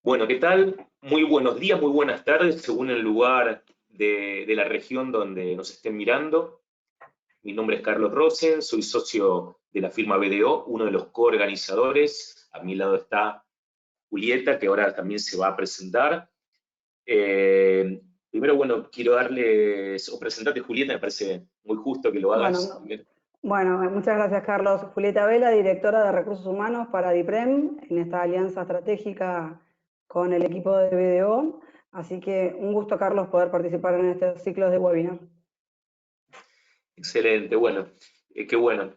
Bueno, ¿qué tal? Muy buenos días, muy buenas tardes, según el lugar de la región donde nos estén mirando. Mi nombre es Carlos Rosen, soy socio de la firma BDO, uno de los coorganizadores. A mi lado está Julieta, que ahora también se va a presentar. Primero, bueno, quiero darles, o presentarte, Julieta, me parece muy justo que lo hagas. Bueno, bueno, muchas gracias, Carlos. Julieta Vela, directora de Recursos Humanos para DIPREM, en esta alianza estratégica con el equipo de BDO. Así que un gusto, Carlos, poder participar en estos ciclos de webinar. Excelente, bueno, qué bueno.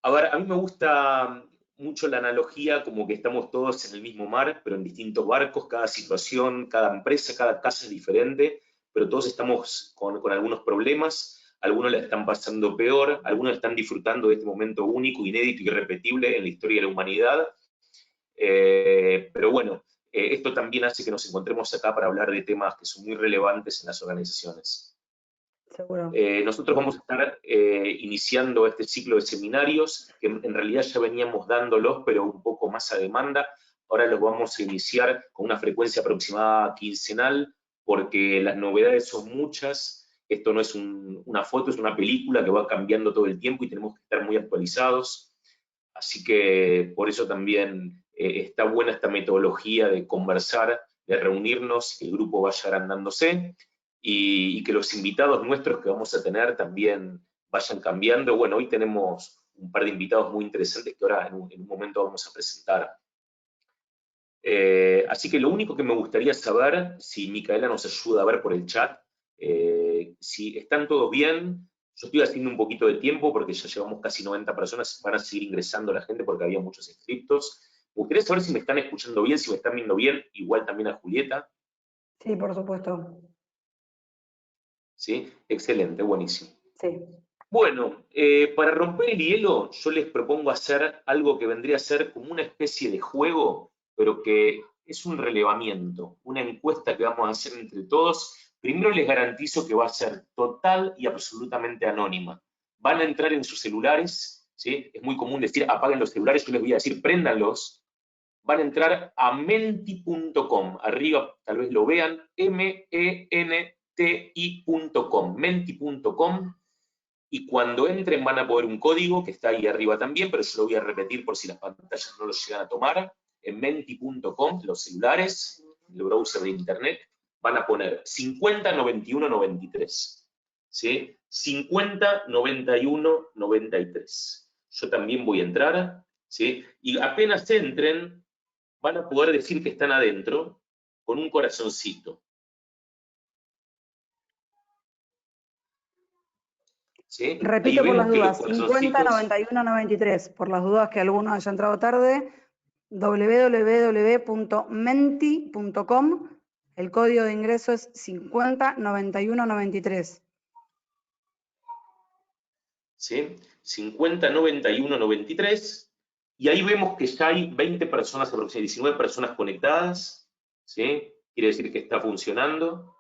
A ver, a mí me gusta mucho la analogía como que estamos todos en el mismo mar, pero en distintos barcos, cada situación, cada empresa, cada casa es diferente, pero todos estamos con algunos problemas, algunos la están pasando peor, algunos están disfrutando de este momento único, inédito y irrepetible en la historia de la humanidad. Pero bueno, esto también hace que nos encontremos acá para hablar de temas que son muy relevantes en las organizaciones. Seguro. Nosotros vamos a estar iniciando este ciclo de seminarios, que en realidad ya veníamos dándolos, pero un poco más a demanda. Ahora los vamos a iniciar con una frecuencia aproximada quincenal, porque las novedades son muchas. Esto no es una foto, es una película que va cambiando todo el tiempo y tenemos que estar muy actualizados. Así que por eso también está buena esta metodología de conversar, de reunirnos, que el grupo vaya agrandándose y que los invitados nuestros que vamos a tener también vayan cambiando. Bueno, hoy tenemos un par de invitados muy interesantes que ahora en un momento vamos a presentar. Así que lo único que me gustaría saber, si Micaela nos ayuda a ver por el chat, si están todos bien. Yo estoy haciendo un poquito de tiempo porque ya llevamos casi 90 personas, van a seguir ingresando la gente porque había muchos inscriptos. Me gustaría saber si me están escuchando bien, si me están viendo bien, igual también a Julieta. Sí, por supuesto. ¿Sí? Excelente, buenísimo. Sí. Bueno, para romper el hielo, yo les propongo hacer algo que vendría a ser como una especie de juego, pero que es un relevamiento, una encuesta que vamos a hacer entre todos. Primero les garantizo que va a ser total y absolutamente anónima. Van a entrar en sus celulares, ¿sí? Es muy común decir apaguen los celulares, yo les voy a decir préndanlos. Van a entrar a menti.com, arriba tal vez lo vean, menti.com, menti.com. Y cuando entren van a poner un código que está ahí arriba también, pero yo lo voy a repetir por si las pantallas no lo llegan a tomar. En menti.com, los celulares, el browser de internet, van a poner 50 91 93. ¿Sí? 50 91 93. Yo también voy a entrar, ¿sí? Y apenas entren, van a poder decir que están adentro con un corazoncito. ¿Sí? Ahí Repito por las vemos que los dudas, 50 corazoncitos 91 93, por las dudas que alguno haya entrado tarde, www.menti.com, el código de ingreso es 50 91 93. ¿Sí? 50, 91, 93. Y ahí vemos que ya hay 20 personas, aproximadamente 19 personas conectadas. ¿Sí? Quiere decir que está funcionando.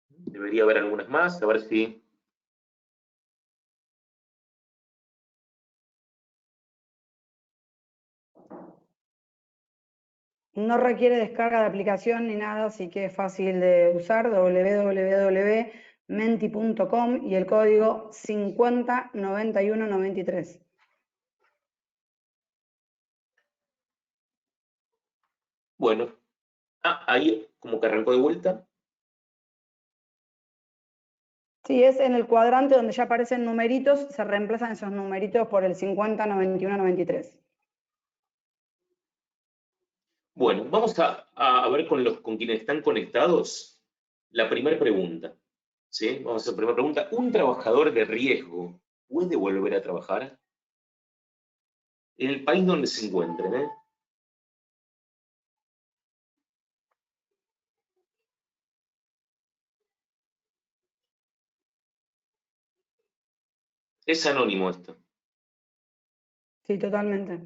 Debería haber algunas más, a ver si... No requiere descarga de aplicación ni nada, así que es fácil de usar, www.menti.com y el código 50 91 93. Bueno, ahí como que arrancó de vuelta. Sí, es en el cuadrante donde ya aparecen numeritos, se reemplazan esos numeritos por el 50 91 93. Bueno, vamos a ver con quienes están conectados la primera pregunta. ¿Sí? Vamos a hacer la primera pregunta. ¿Un trabajador de riesgo puede volver a trabajar? En el país donde se encuentren, ¿eh? Es anónimo esto. Sí, totalmente.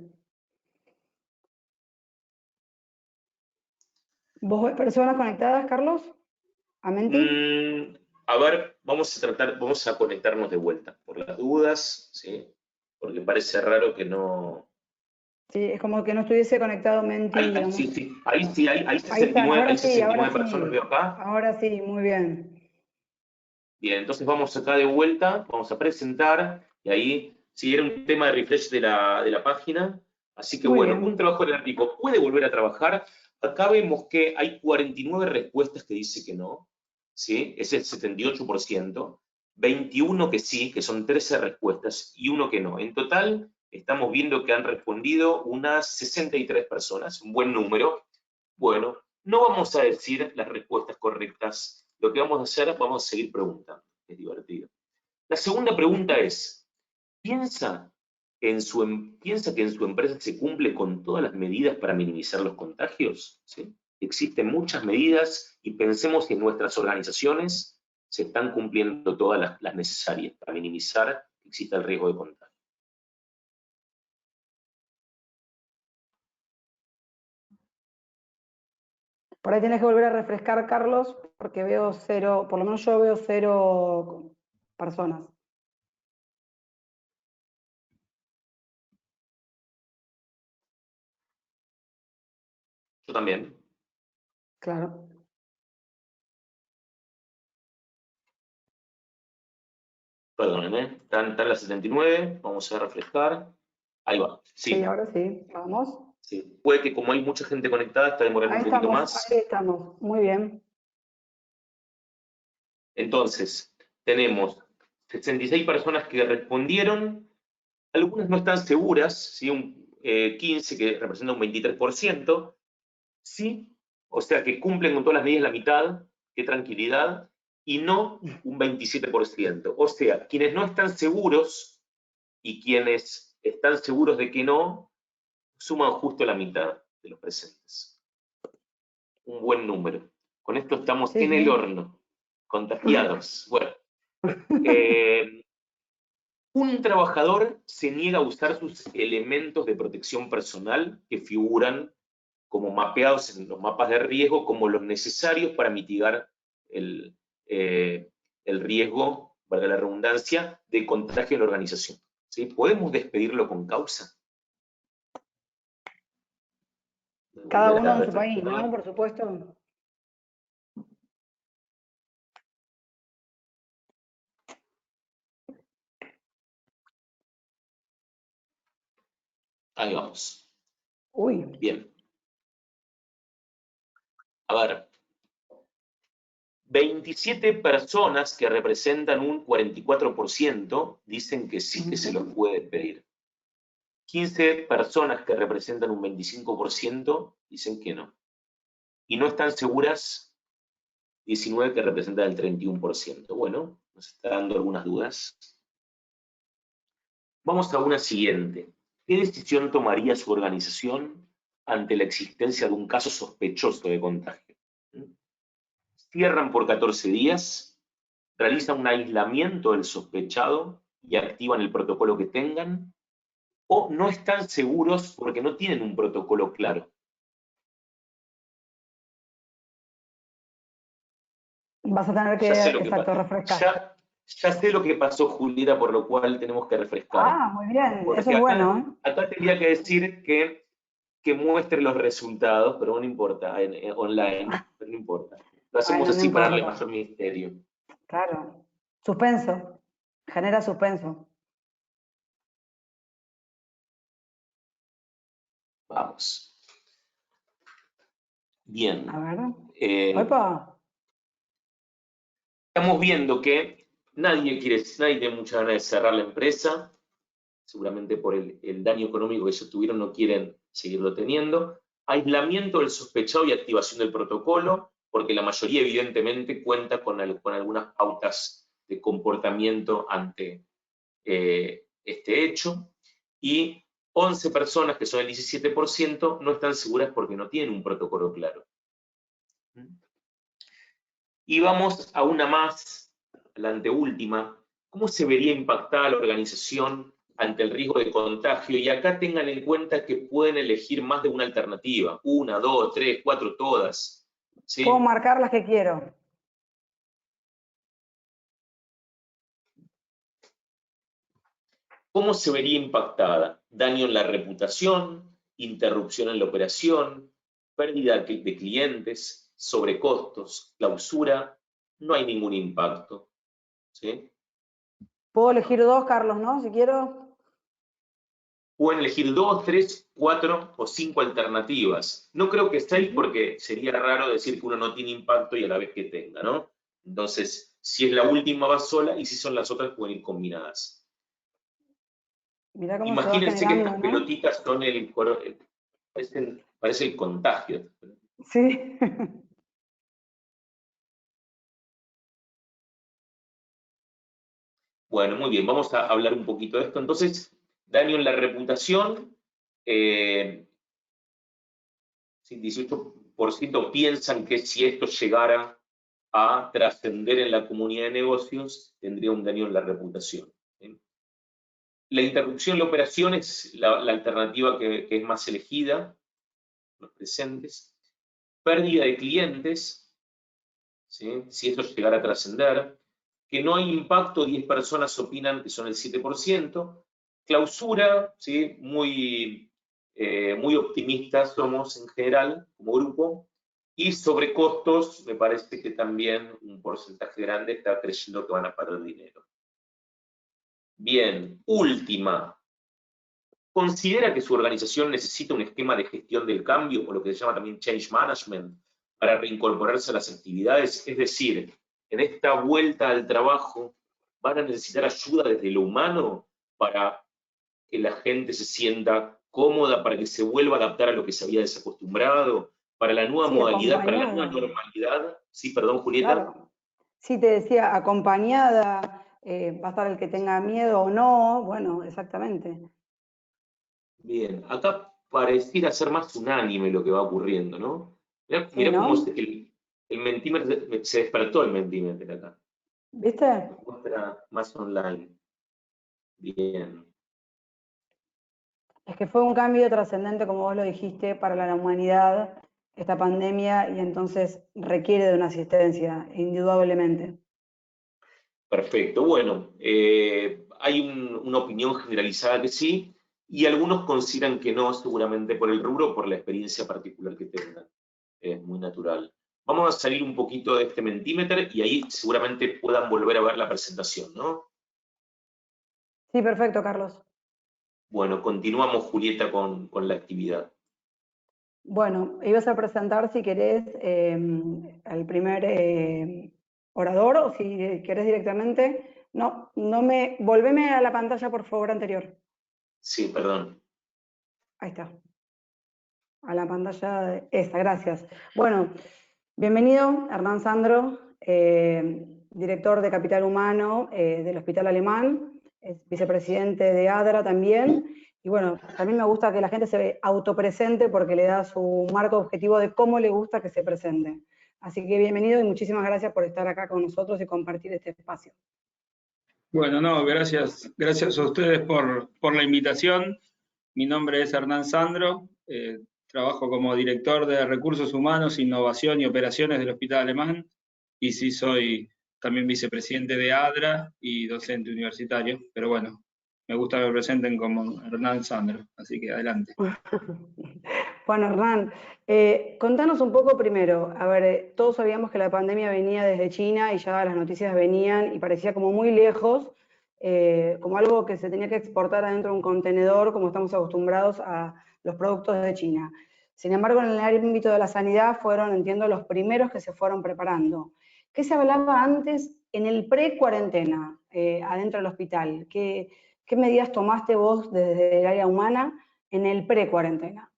¿Vos ves personas conectadas, Carlos? ¿A Menti? A ver, vamos a conectarnos de vuelta, por las dudas, ¿sí? Porque parece raro que no... Sí, es como que no estuviese conectado Menti, digamos. Sí, ahí sí, hay Ahí está, 69, hay ahora sí, 69 personas, veo acá. ahora sí, muy bien. Bien, entonces vamos acá de vuelta, vamos a presentar, y ahí, sí, era un tema de refresh de la página, así que Muy bueno, un bien. trabajo energético puede volver a trabajar. Acá vemos que hay 49 respuestas que dice que no, ¿sí? Es el 78%, 21 que sí, que son 13 respuestas, y uno que no. En total, estamos viendo que han respondido unas 63 personas, un buen número. Bueno, no vamos a decir las respuestas correctas. Lo que vamos a hacer, vamos a seguir preguntando. Es divertido. La segunda pregunta es, ¿piensa, ¿piensa que en su empresa se cumple con todas las medidas para minimizar los contagios? ¿Sí? Existen muchas medidas y pensemos que en nuestras organizaciones se están cumpliendo todas las necesarias para minimizar que exista el riesgo de contagio. Por ahí tienes que volver a refrescar, Carlos, porque veo cero, por lo menos yo veo cero personas. Yo también. Claro. Perdónenme, están las 79, vamos a refrescar. Ahí va, Sí, sí. ahora sí. Vamos. Sí. Puede que como hay mucha gente conectada, está demorando un poquito Ahí más. estamos. Muy bien. Entonces, tenemos 66 personas que respondieron, algunas no están seguras, ¿sí? 15 que representa un 23%, sí, o sea que cumplen con todas las medidas la mitad, qué tranquilidad, y no un 27%. O sea, quienes no están seguros y quienes están seguros de que no, suman justo la mitad de los presentes. Un buen número. Con esto estamos Sí, en el sí. horno, contagiados. Bueno, un trabajador se niega a usar sus elementos de protección personal que figuran como mapeados en los mapas de riesgo como los necesarios para mitigar el, el riesgo, valga la redundancia, de contagio en la organización. ¿Sí? ¿Podemos despedirlo con causa? Cada Volver uno a en su país, refrescar. ¿no? Por supuesto. Ahí vamos. Uy. Bien. A ver, 27 personas que representan un 44% dicen que sí que se los puede pedir. 15 personas que representan un 25% dicen que no. Y no están seguras 19 que representan el 31%. Bueno, nos está dando algunas dudas. Vamos a una siguiente. ¿Qué decisión tomaría su organización ante la existencia de un caso sospechoso de contagio? Cierran por 14 días, realizan un aislamiento del sospechado y activan el protocolo que tengan, o no están seguros porque no tienen un protocolo claro. Vas a tener que, Ya sé lo que exacto, pasa. refrescar. Ya sé lo que pasó, Julieta, por lo cual tenemos que refrescar. Ah, muy bien. Eso Porque es acá, bueno, ¿eh? acá tendría que decir que muestre los resultados, pero no importa, online, pero no importa. Lo hacemos Bueno, no así para darle importa. mayor misterio. Claro. Suspenso. Genera suspenso. Vamos. A Bien. ver. Eh, Opa. Estamos viendo que nadie tiene mucha ganas de cerrar la empresa, seguramente por el daño económico que ellos tuvieron, no quieren seguirlo teniendo. Aislamiento del sospechado y activación del protocolo, porque la mayoría evidentemente cuenta con algunas pautas de comportamiento ante este hecho. Y 11 personas, que son el 17%, no están seguras porque no tienen un protocolo claro. Y vamos a una más, la anteúltima. ¿Cómo se vería impactada la organización ante el riesgo de contagio? Y acá tengan en cuenta que pueden elegir más de una alternativa. Una, dos, tres, cuatro, todas. Puedo ¿Sí? marcar las que quiero. ¿Cómo se vería impactada? Daño en la reputación, interrupción en la operación, pérdida de clientes, sobrecostos, clausura. No hay ningún impacto. ¿Sí? Puedo elegir dos, Carlos, ¿no? Si quiero. Pueden elegir 2, 3, 4 o 5 alternativas. No creo que 6 porque sería raro decir que uno no tiene impacto y a la vez que tenga, ¿no? Entonces, si es la última va sola y si son las otras pueden ir combinadas. Mirá cómo se va Imagínense que generando, estas ¿no? pelotitas son parece el contagio. Sí. Bueno, muy bien, vamos a hablar un poquito de esto. Entonces, daño en la reputación, sí, 18% piensan que si esto llegara a trascender en la comunidad de negocios, tendría un daño en la reputación. ¿Sí? La interrupción de la operación es la alternativa que es más elegida, los presentes. Pérdida de clientes, ¿sí? Si esto llegara a trascender. Que no hay impacto, 10 personas opinan que son el 7%. Clausura, ¿sí? Muy optimistas somos en general como grupo. Y sobre costos, me parece que también un porcentaje grande está creyendo que van a perder dinero. Bien, última. ¿Considera que su organización necesita un esquema de gestión del cambio, o lo que se llama también change management, para reincorporarse a las actividades? Es decir, en esta vuelta al trabajo, ¿van a necesitar ayuda desde lo humano para que la gente se sienta cómoda, para que se vuelva a adaptar a lo que se había desacostumbrado, para la nueva Sí, modalidad, para la nueva acompañada, normalidad? Sí, perdón, Julieta. claro. Sí, te decía, acompañada, va a estar el que tenga miedo o no, bueno, exactamente. Bien, acá pareciera ser más unánime lo que va ocurriendo, ¿no? Mirá, Sí, mirá cómo ¿no? el Mentimeter, se despertó el Mentimeter acá. ¿Viste? Muestra más online. Bien. Es que fue un cambio trascendente, como vos lo dijiste, para la humanidad, esta pandemia, y entonces requiere de una asistencia, indudablemente. Perfecto. Bueno, hay una opinión generalizada que sí, y algunos consideran que no, seguramente por el rubro o por la experiencia particular que tengan. Es muy natural. Vamos a salir un poquito de este Mentimeter y ahí seguramente puedan volver a ver la presentación, ¿no? Sí, perfecto, Carlos. Bueno, continuamos, Julieta, con la actividad. Bueno, ibas a presentar, si querés, al primer orador, o si querés directamente. No, volveme a la pantalla, por favor, anterior. Sí, perdón. Ahí está. A la pantalla esta, gracias. Bueno, bienvenido, Hernán Sandro, director de Capital Humano del Hospital Alemán, es vicepresidente de ADRA también. Y bueno, también me gusta que la gente se autopresente porque le da su marco objetivo de cómo le gusta que se presente. Así que bienvenido y muchísimas gracias por estar acá con nosotros y compartir este espacio. Bueno, no, gracias a ustedes por la invitación. Mi nombre es Hernán Sandro, trabajo como director de Recursos Humanos, Innovación y Operaciones del Hospital Alemán, y sí soy también vicepresidente de ADRA y docente universitario, pero bueno, me gusta que me presenten como Hernán Sandro, así que adelante. Bueno, Hernán, contanos un poco primero. A ver, todos sabíamos que la pandemia venía desde China y ya las noticias venían y parecía como muy lejos, como algo que se tenía que exportar adentro de un contenedor, como estamos acostumbrados a los productos de China. Sin embargo, en el ámbito de la sanidad fueron, entiendo, los primeros que se fueron preparando. ¿Qué se hablaba antes en el pre-cuarentena, adentro del hospital? ¿Qué medidas tomaste vos desde el área humana en el pre-cuarentena?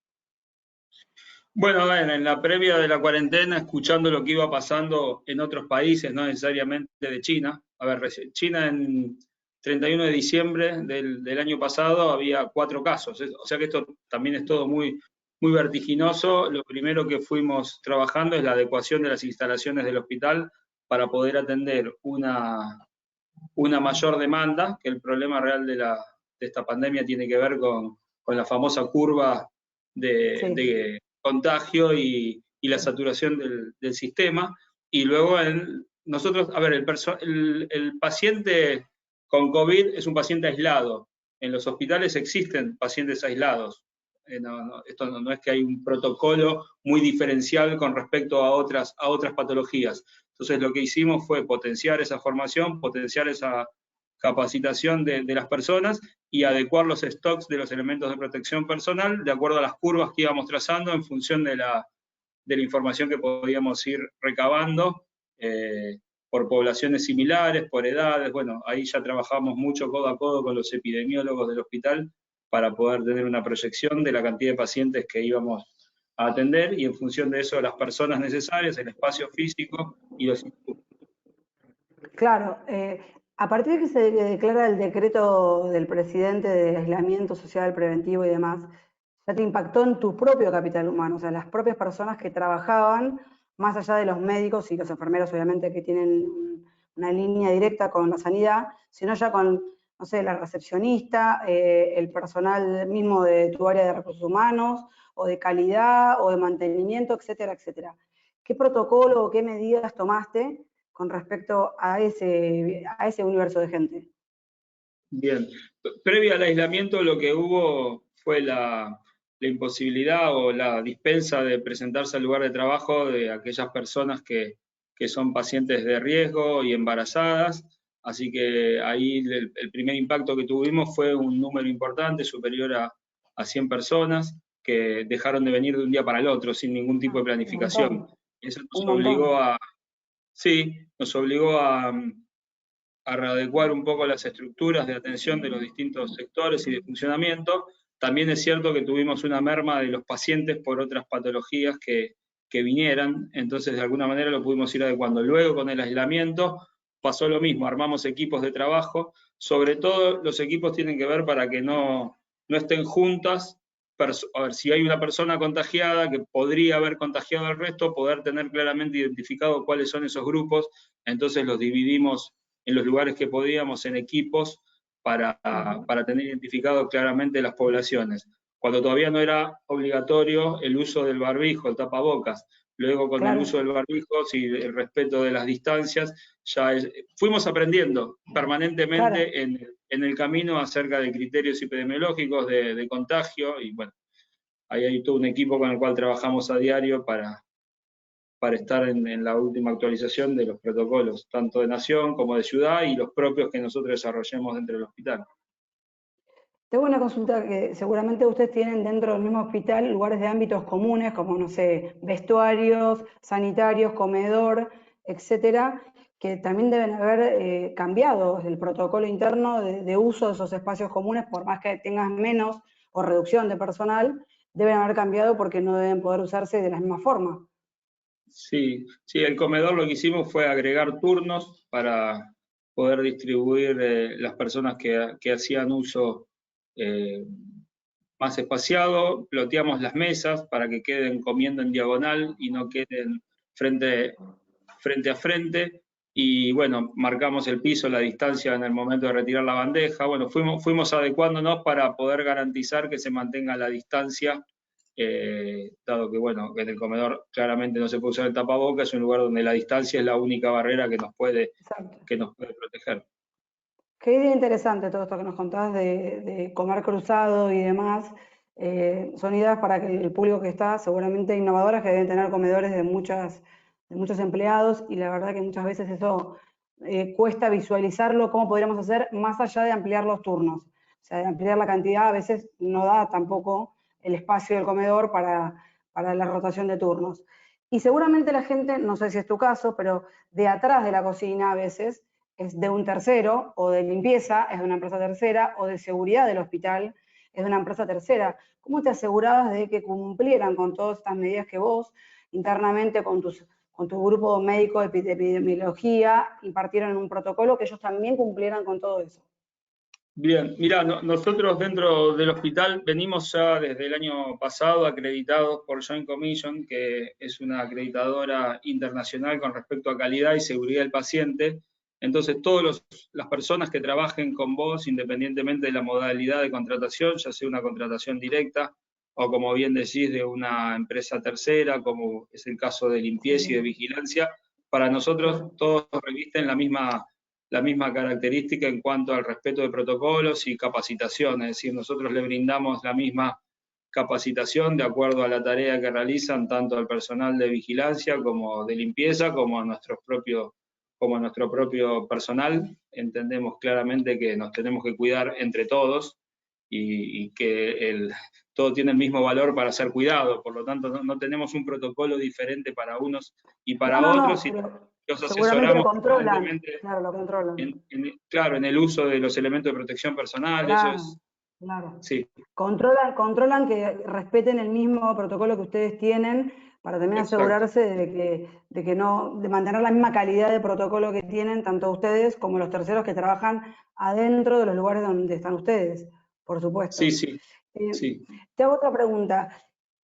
Bueno, en la previa de la cuarentena, escuchando lo que iba pasando en otros países, no necesariamente de China. A ver, China en 31 de diciembre del año pasado había 4 casos, o sea que esto también es todo muy vertiginoso. Lo primero que fuimos trabajando es la adecuación de las instalaciones del hospital para poder atender una mayor demanda, que el problema real de esta pandemia tiene que ver con la famosa curva de contagio y la saturación del sistema. Y luego nosotros, a ver, el paciente con COVID es un paciente aislado. en los hospitales existen pacientes aislados. Esto no es que hay un protocolo muy diferencial con respecto a otras patologías. Entonces lo que hicimos fue potenciar esa formación, potenciar esa capacitación de las personas y adecuar los stocks de los elementos de protección personal de acuerdo a las curvas que íbamos trazando en función de la información que podíamos ir recabando por poblaciones similares, por edades. Bueno, ahí ya trabajamos mucho codo a codo con los epidemiólogos del hospital para poder tener una proyección de la cantidad de pacientes que íbamos a atender y en función de eso las personas necesarias, el espacio físico y los insumos. Claro, a partir de que se declara el decreto del presidente de aislamiento social preventivo y demás, ya te impactó en tu propio capital humano, o sea, las propias personas que trabajaban, más allá de los médicos y los enfermeros, obviamente, que tienen una línea directa con la sanidad, sino ya con, no sé, la recepcionista, el personal mismo de tu área de recursos humanos, o de calidad, o de mantenimiento, etcétera, etcétera. ¿Qué protocolo o qué medidas tomaste con respecto a ese universo de gente? Bien, previo al aislamiento lo que hubo fue la imposibilidad o la dispensa de presentarse al lugar de trabajo de aquellas personas que son pacientes de riesgo y embarazadas, así que ahí el primer impacto que tuvimos fue un número importante, superior a 100 personas, que dejaron de venir de un día para el otro sin ningún tipo de planificación. Eso nos obligó nos obligó a readecuar un poco las estructuras de atención de los distintos sectores y de funcionamiento. También es cierto que tuvimos una merma de los pacientes por otras patologías que vinieran, entonces de alguna manera lo pudimos ir adecuando. Luego con el aislamiento pasó lo mismo, armamos equipos de trabajo, sobre todo los equipos tienen que ver para que no estén juntas. A ver, si hay una persona contagiada que podría haber contagiado al resto, poder tener claramente identificado cuáles son esos grupos, entonces los dividimos en los lugares que podíamos en equipos para tener identificado claramente las poblaciones. Cuando todavía no era obligatorio el uso del barbijo, el tapabocas, luego con el uso del barbijo y el respeto de las distancias, fuimos aprendiendo permanentemente en el camino acerca de criterios epidemiológicos de contagio, y bueno, ahí hay todo un equipo con el cual trabajamos a diario para estar en la última actualización de los protocolos, tanto de nación como de ciudad, y los propios que nosotros desarrollemos dentro del hospital. Tengo una consulta que seguramente ustedes tienen dentro del mismo hospital lugares de ámbitos comunes, como, no sé, vestuarios, sanitarios, comedor, etcétera, que también deben haber cambiado el protocolo interno de uso de esos espacios comunes, por más que tengas menos o reducción de personal, deben haber cambiado porque no deben poder usarse de la misma forma. Sí, el comedor lo que hicimos fue agregar turnos para poder distribuir las personas que hacían uso más espaciado, ploteamos las mesas para que queden comiendo en diagonal y no queden frente a frente, y bueno, marcamos el piso, la distancia en el momento de retirar la bandeja. Bueno, fuimos adecuándonos para poder garantizar que se mantenga la distancia, dado que, bueno, en el comedor claramente no se puede usar el tapabocas, es un lugar donde la distancia es la única barrera que nos puede proteger. Qué idea interesante todo esto que nos contabas de comer cruzado y demás. Son ideas para que el público que está, seguramente innovadoras, que deben tener comedores de muchos empleados, y la verdad que muchas veces eso cuesta visualizarlo, cómo podríamos hacer más allá de ampliar los turnos. O sea, de ampliar la cantidad, a veces no da tampoco el espacio del comedor para la rotación de turnos. Y seguramente la gente, no sé si es tu caso, pero de atrás de la cocina a veces es de un tercero, o de limpieza es de una empresa tercera, o de seguridad del hospital es de una empresa tercera. ¿Cómo te asegurabas de que cumplieran con todas estas medidas que vos internamente con tu grupo médico de epidemiología impartieron un protocolo, que ellos también cumplieran con todo eso? Bien, mira, nosotros dentro del hospital venimos ya desde el año pasado acreditados por Joint Commission, que es una acreditadora internacional con respecto a calidad y seguridad del paciente. Entonces, todas las personas que trabajen con vos, independientemente de la modalidad de contratación, ya sea una contratación directa o, como bien decís, de una empresa tercera, como es el caso de limpieza y de vigilancia, para nosotros todos revisten la misma la misma característica en cuanto al respeto de protocolos y capacitación, es decir, nosotros le brindamos la misma capacitación de acuerdo a la tarea que realizan tanto al personal de vigilancia como de limpieza, como a nuestro propio personal. Entendemos claramente que nos tenemos que cuidar entre todos y que todo tiene el mismo valor para ser cuidado, por lo tanto no tenemos un protocolo diferente para unos y para otros, y los seguramente lo asesoramos controlan, claro, lo controlan. Claro, en el uso de los elementos de protección personal, claro, eso es... Claro. Sí. Controlan que respeten el mismo protocolo que ustedes tienen para también asegurarse de mantener la misma calidad de protocolo que tienen tanto ustedes como los terceros que trabajan adentro de los lugares donde están ustedes, por supuesto. Sí, sí. Sí. Te hago otra pregunta.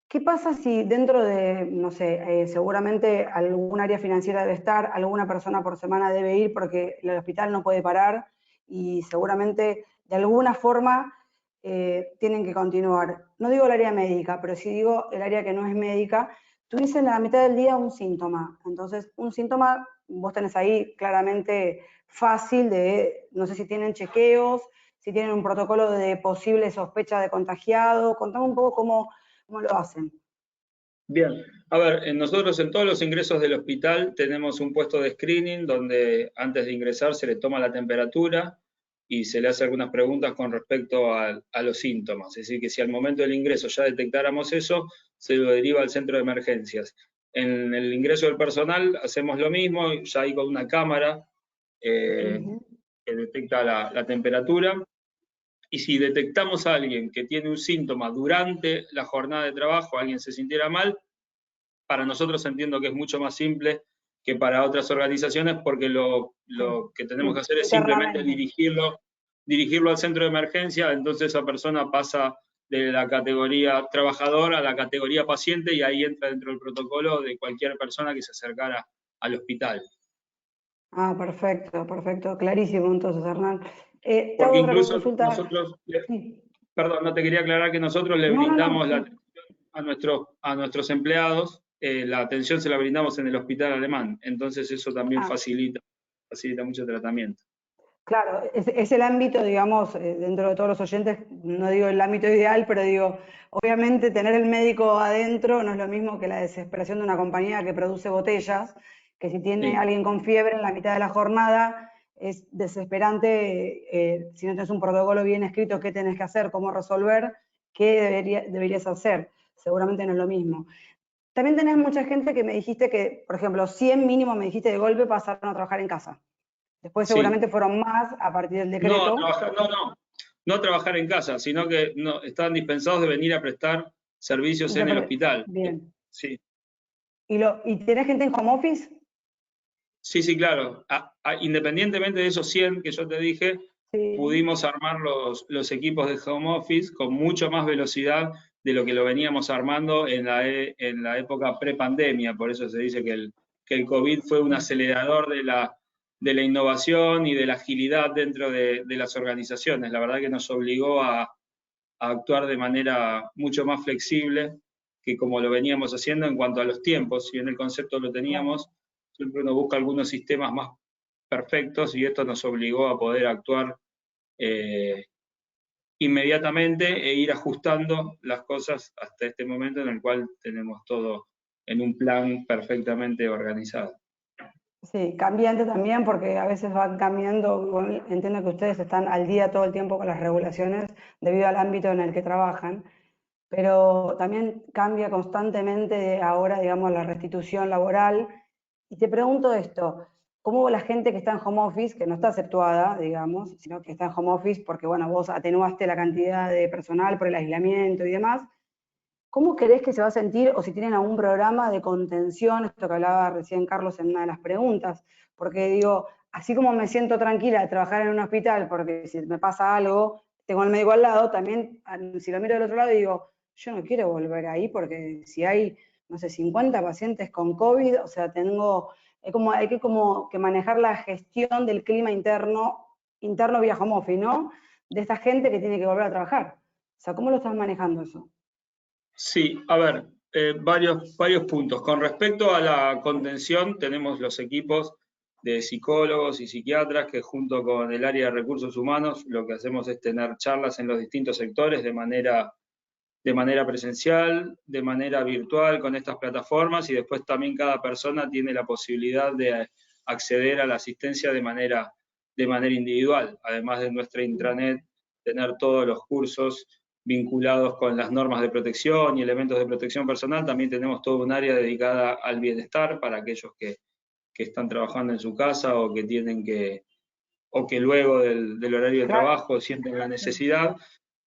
¿Qué pasa si dentro de, no sé, seguramente algún área financiera debe estar, alguna persona por semana debe ir porque el hospital no puede parar y seguramente de alguna forma tienen que continuar? No digo el área médica, pero sí digo el área que no es médica. Tuviese en la mitad del día un síntoma. Entonces, un síntoma, vos tenés ahí claramente fácil de, no sé si tienen chequeos, si tienen un protocolo de posible sospecha de contagiado. Contame un poco cómo lo hacen. Bien, a ver, nosotros en todos los ingresos del hospital tenemos un puesto de screening donde antes de ingresar se le toma la temperatura y se le hace algunas preguntas con respecto a los síntomas. Es decir, que si al momento del ingreso ya detectáramos eso, se lo deriva al centro de emergencias. En el ingreso del personal hacemos lo mismo, ya hay con una cámara que detecta la temperatura. Y si detectamos a alguien que tiene un síntoma durante la jornada de trabajo, alguien se sintiera mal, para nosotros entiendo que es mucho más simple que para otras organizaciones, porque lo que tenemos que hacer es simplemente dirigirlo al centro de emergencia, entonces esa persona pasa de la categoría trabajador a la categoría paciente y ahí entra dentro del protocolo de cualquier persona que se acercara al hospital. Ah, perfecto, perfecto, clarísimo entonces, Hernán. Porque incluso nosotros, sí. Perdón, no te quería aclarar que nosotros le brindamos la atención a nuestros empleados, la atención se la brindamos en el hospital alemán, entonces eso también facilita mucho tratamiento. Claro, es el ámbito, digamos, dentro de todos los oyentes, no digo el ámbito ideal, pero digo, obviamente tener el médico adentro no es lo mismo que la desesperación de una compañía que produce botellas, que si tiene alguien con fiebre en la mitad de la jornada, es desesperante si no tienes un protocolo bien escrito, qué tenés que hacer, cómo resolver, qué deberías hacer. Seguramente no es lo mismo. También tenés mucha gente que me dijiste que, por ejemplo, 100 mínimo me dijiste de golpe pasaron a trabajar en casa. Después seguramente fueron más a partir del decreto. No a trabajar en casa, sino que estaban dispensados de venir a prestar servicios en el hospital. Bien. Sí. ¿Y tenés gente en home office? Sí, claro. Independientemente de esos 100 que yo te dije, pudimos armar los equipos de home office con mucho más velocidad de lo que lo veníamos armando en la época pre-pandemia. Por eso se dice que el COVID fue un acelerador de la innovación y de la agilidad dentro de las organizaciones. La verdad que nos obligó a actuar de manera mucho más flexible que como lo veníamos haciendo en cuanto a los tiempos. Si bien el concepto lo teníamos, siempre uno busca algunos sistemas más perfectos y esto nos obligó a poder actuar inmediatamente e ir ajustando las cosas hasta este momento en el cual tenemos todo en un plan perfectamente organizado. Sí, cambiante también porque a veces van cambiando, entiendo que ustedes están al día todo el tiempo con las regulaciones debido al ámbito en el que trabajan, pero también cambia constantemente ahora, digamos, la restitución laboral. Y te pregunto esto, ¿cómo la gente que está en home office, que no está exceptuada, digamos, sino que está en home office porque, bueno, vos atenuaste la cantidad de personal por el aislamiento y demás, ¿cómo crees que se va a sentir o si tienen algún programa de contención, esto que hablaba recién Carlos en una de las preguntas? Porque digo, así como me siento tranquila de trabajar en un hospital porque si me pasa algo, tengo al médico al lado, también si lo miro del otro lado digo, yo no quiero volver ahí porque si hay, no sé, 50 pacientes con COVID, o sea, hay que manejar la gestión del clima interno vía home office, ¿no? De esta gente que tiene que volver a trabajar. O sea, ¿cómo lo estás manejando eso? Sí, a ver, varios puntos. Con respecto a la contención, tenemos los equipos de psicólogos y psiquiatras que junto con el área de recursos humanos lo que hacemos es tener charlas en los distintos sectores de manera presencial, de manera virtual con estas plataformas, y después también cada persona tiene la posibilidad de acceder a la asistencia de manera individual, además de nuestra intranet, tener todos los cursos vinculados con las normas de protección y elementos de protección personal. También tenemos todo un área dedicada al bienestar para aquellos que están trabajando en su casa o que tienen o que luego del horario de trabajo sienten la necesidad.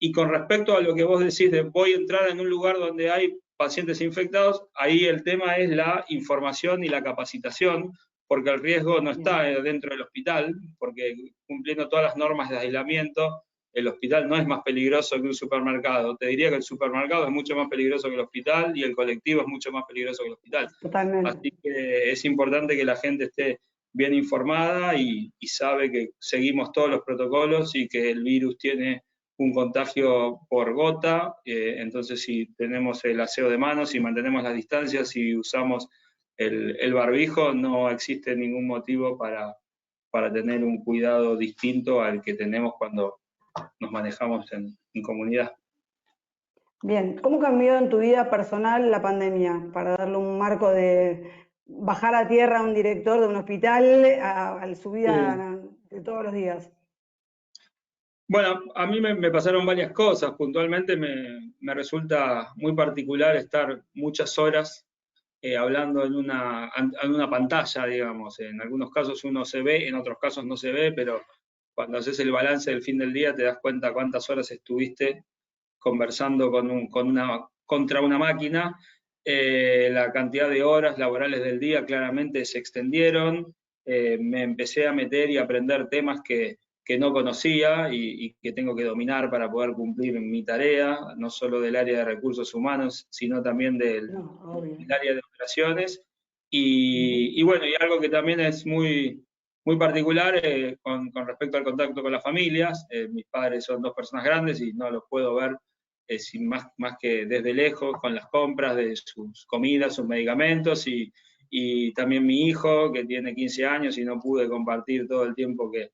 Y con respecto a lo que vos decís de voy a entrar en un lugar donde hay pacientes infectados, ahí el tema es la información y la capacitación, porque el riesgo no está dentro del hospital, porque cumpliendo todas las normas de aislamiento, el hospital no es más peligroso que un supermercado. Te diría que el supermercado es mucho más peligroso que el hospital y el colectivo es mucho más peligroso que el hospital. Totalmente. Así que es importante que la gente esté bien informada y sabe que seguimos todos los protocolos y que el virus tiene un contagio por gota. Entonces, si tenemos el aseo de manos, si mantenemos las distancias, si usamos el barbijo, no existe ningún motivo para tener un cuidado distinto al que tenemos cuando nos manejamos en comunidad. Bien, ¿cómo cambió en tu vida personal la pandemia? Para darle un marco de bajar a tierra a un director de un hospital, a su vida de todos los días. Bueno, a mí me pasaron varias cosas. Puntualmente me resulta muy particular estar muchas horas hablando en una pantalla, digamos. En algunos casos uno se ve, en otros casos no se ve, pero cuando haces el balance del fin del día te das cuenta cuántas horas estuviste conversando contra una máquina. La cantidad de horas laborales del día claramente se extendieron. Me empecé a meter y a aprender temas que no conocía y que tengo que dominar para poder cumplir mi tarea, no solo del área de recursos humanos, sino también del área de operaciones. Y bueno, y algo que también es muy particular con respecto al contacto con las familias. Mis padres son 2 personas grandes y no los puedo ver sin más que desde lejos, con las compras de sus comidas, sus medicamentos, y también mi hijo, que tiene 15 años y no pude compartir todo el tiempo que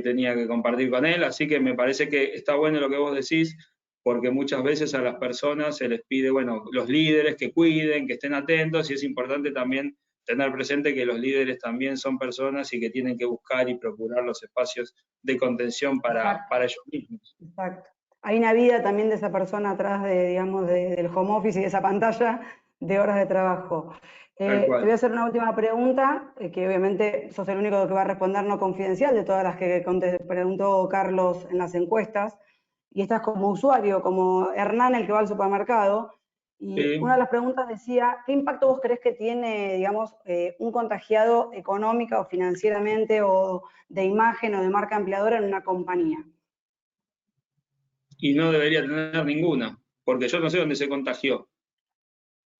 tenía que compartir con él. Así que me parece que está bueno lo que vos decís, porque muchas veces a las personas se les pide, bueno, los líderes que cuiden, que estén atentos, y es importante también tener presente que los líderes también son personas y que tienen que buscar y procurar los espacios de contención para ellos mismos. Exacto. Hay una vida también de esa persona atrás digamos, del home office y de esa pantalla de horas de trabajo. Te voy a hacer una última pregunta, que obviamente sos el único que va a responder no confidencial de todas las que preguntó Carlos en las encuestas, y esta es como usuario, como Hernán, el que va al supermercado, y una de las preguntas decía, ¿qué impacto vos crees que tiene, digamos, un contagiado económica o financieramente o de imagen o de marca empleadora en una compañía? Y no debería tener ninguna, porque yo no sé dónde se contagió.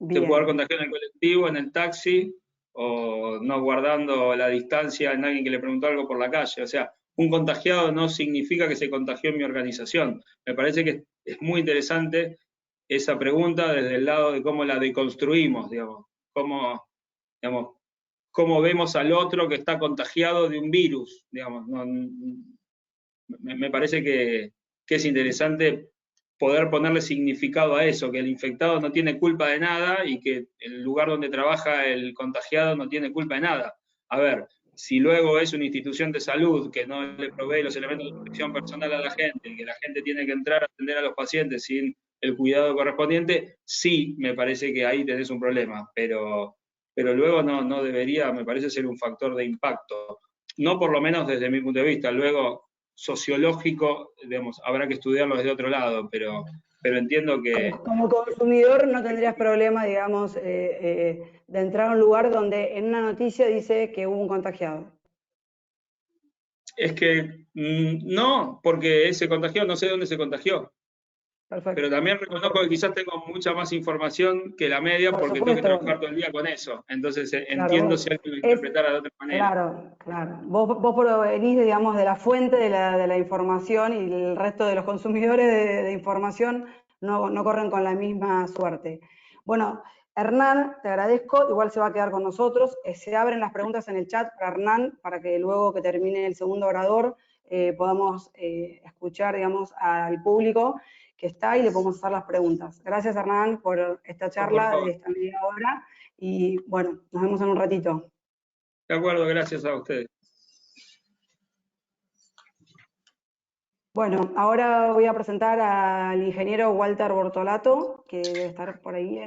Bien. Se puede haber contagiado en el colectivo, en el taxi, o no guardando la distancia en alguien que le preguntó algo por la calle. O sea, un contagiado no significa que se contagió en mi organización. Me parece que es muy interesante esa pregunta desde el lado de cómo la deconstruimos, digamos, cómo vemos al otro que está contagiado de un virus, digamos. Me parece que es interesante poder ponerle significado a eso, que el infectado no tiene culpa de nada y que el lugar donde trabaja el contagiado no tiene culpa de nada. A ver, si luego es una institución de salud que no le provee los elementos de protección personal a la gente y que la gente tiene que entrar a atender a los pacientes sin el cuidado correspondiente, sí, me parece que ahí tenés un problema, pero luego no debería, me parece, ser un factor de impacto. No por lo menos desde mi punto de vista. Luego, sociológico, digamos, habrá que estudiarlo desde otro lado, pero entiendo que... Como consumidor no tendrías problema, digamos, de entrar a un lugar donde en una noticia dice que hubo un contagiado. Es que no, porque ese contagiado no sé dónde se contagió. Perfecto. Pero también reconozco que quizás tengo mucha más información que la media porque tengo que trabajar todo el día con eso. Entonces entiendo si alguien lo interpretara de otra manera. Claro. Vos provenís, digamos, de la fuente de la información, y el resto de los consumidores de información no corren con la misma suerte. Bueno, Hernán, te agradezco, igual se va a quedar con nosotros. Se abren las preguntas en el chat para Hernán, para que luego que termine el segundo orador podamos escuchar, digamos, al público que está y le podemos hacer las preguntas. Gracias, Hernán, por esta charla de esta media hora y bueno, nos vemos en un ratito. De acuerdo, gracias a ustedes. Bueno, ahora voy a presentar al ingeniero Walter Bortolato, que debe estar por ahí,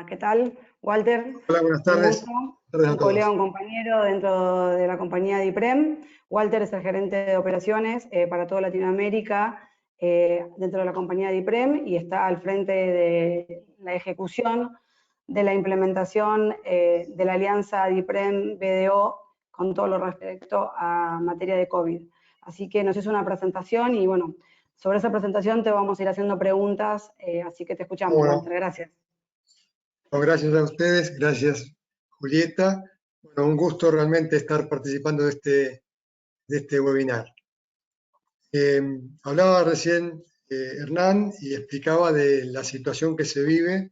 ¿qué tal, Walter? Hola, buenas tardes. Un colega, un compañero dentro de la compañía DIPREM. Walter es el gerente de operaciones para toda Latinoamérica dentro de la compañía DIPREM y está al frente de la ejecución de la implementación de la alianza DIPREM-BDO con todo lo respecto a materia de COVID. Así que nos hizo una presentación y bueno, sobre esa presentación te vamos a ir haciendo preguntas, así que te escuchamos, bueno, Walter, gracias. Bueno, gracias a ustedes, gracias Julieta. Bueno, un gusto realmente estar participando de este webinar. Hablaba recién Hernán y explicaba de la situación que se vive.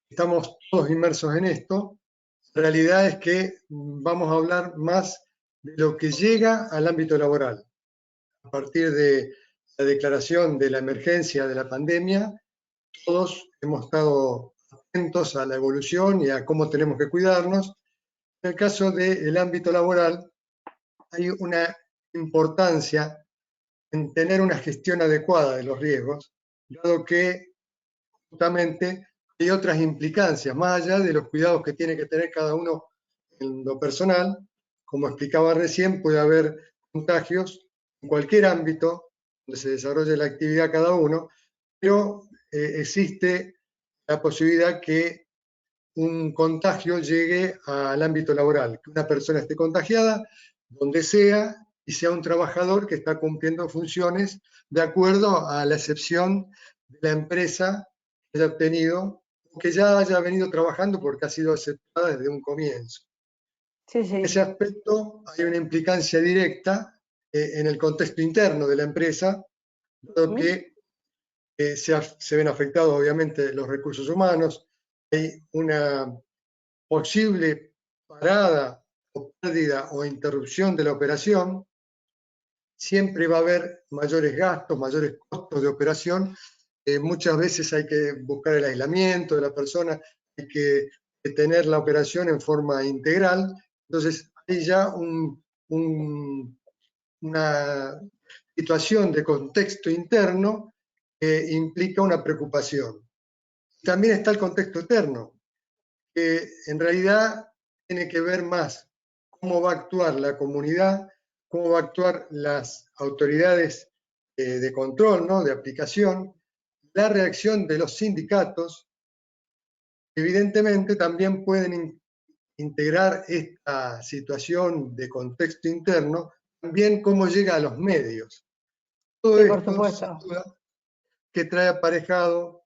Estamos todos inmersos en esto. La realidad es que vamos a hablar más de lo que llega al ámbito laboral. A partir de la declaración de la emergencia de la pandemia, todos hemos estado atentos a la evolución y a cómo tenemos que cuidarnos. En el caso del ámbito laboral, hay una importancia en tener una gestión adecuada de los riesgos, dado que justamente hay otras implicancias, más allá de los cuidados que tiene que tener cada uno en lo personal. Como explicaba recién, puede haber contagios en cualquier ámbito donde se desarrolle la actividad cada uno, pero existe la posibilidad que un contagio llegue al ámbito laboral, que una persona esté contagiada donde sea y sea un trabajador que está cumpliendo funciones de acuerdo a la excepción de la empresa que haya obtenido o que ya haya venido trabajando porque ha sido aceptada desde un comienzo. Sí, sí. En ese aspecto hay una implicancia directa en el contexto interno de la empresa, dado que se ven afectados obviamente los recursos humanos, hay una posible parada o pérdida o interrupción de la operación, siempre va a haber mayores gastos, mayores costos de operación. Muchas veces hay que buscar el aislamiento de la persona, hay que tener la operación en forma integral. Entonces hay ya una situación de contexto interno que implica una preocupación. También está el contexto externo, que en realidad tiene que ver más cómo va a actuar la comunidad, cómo va a actuar las autoridades de control, ¿no?, de aplicación, la reacción de los sindicatos. Evidentemente también pueden integrar esta situación de contexto interno, también cómo llega a los medios. Todo sí, por esto, supuesto, sin duda, que trae aparejado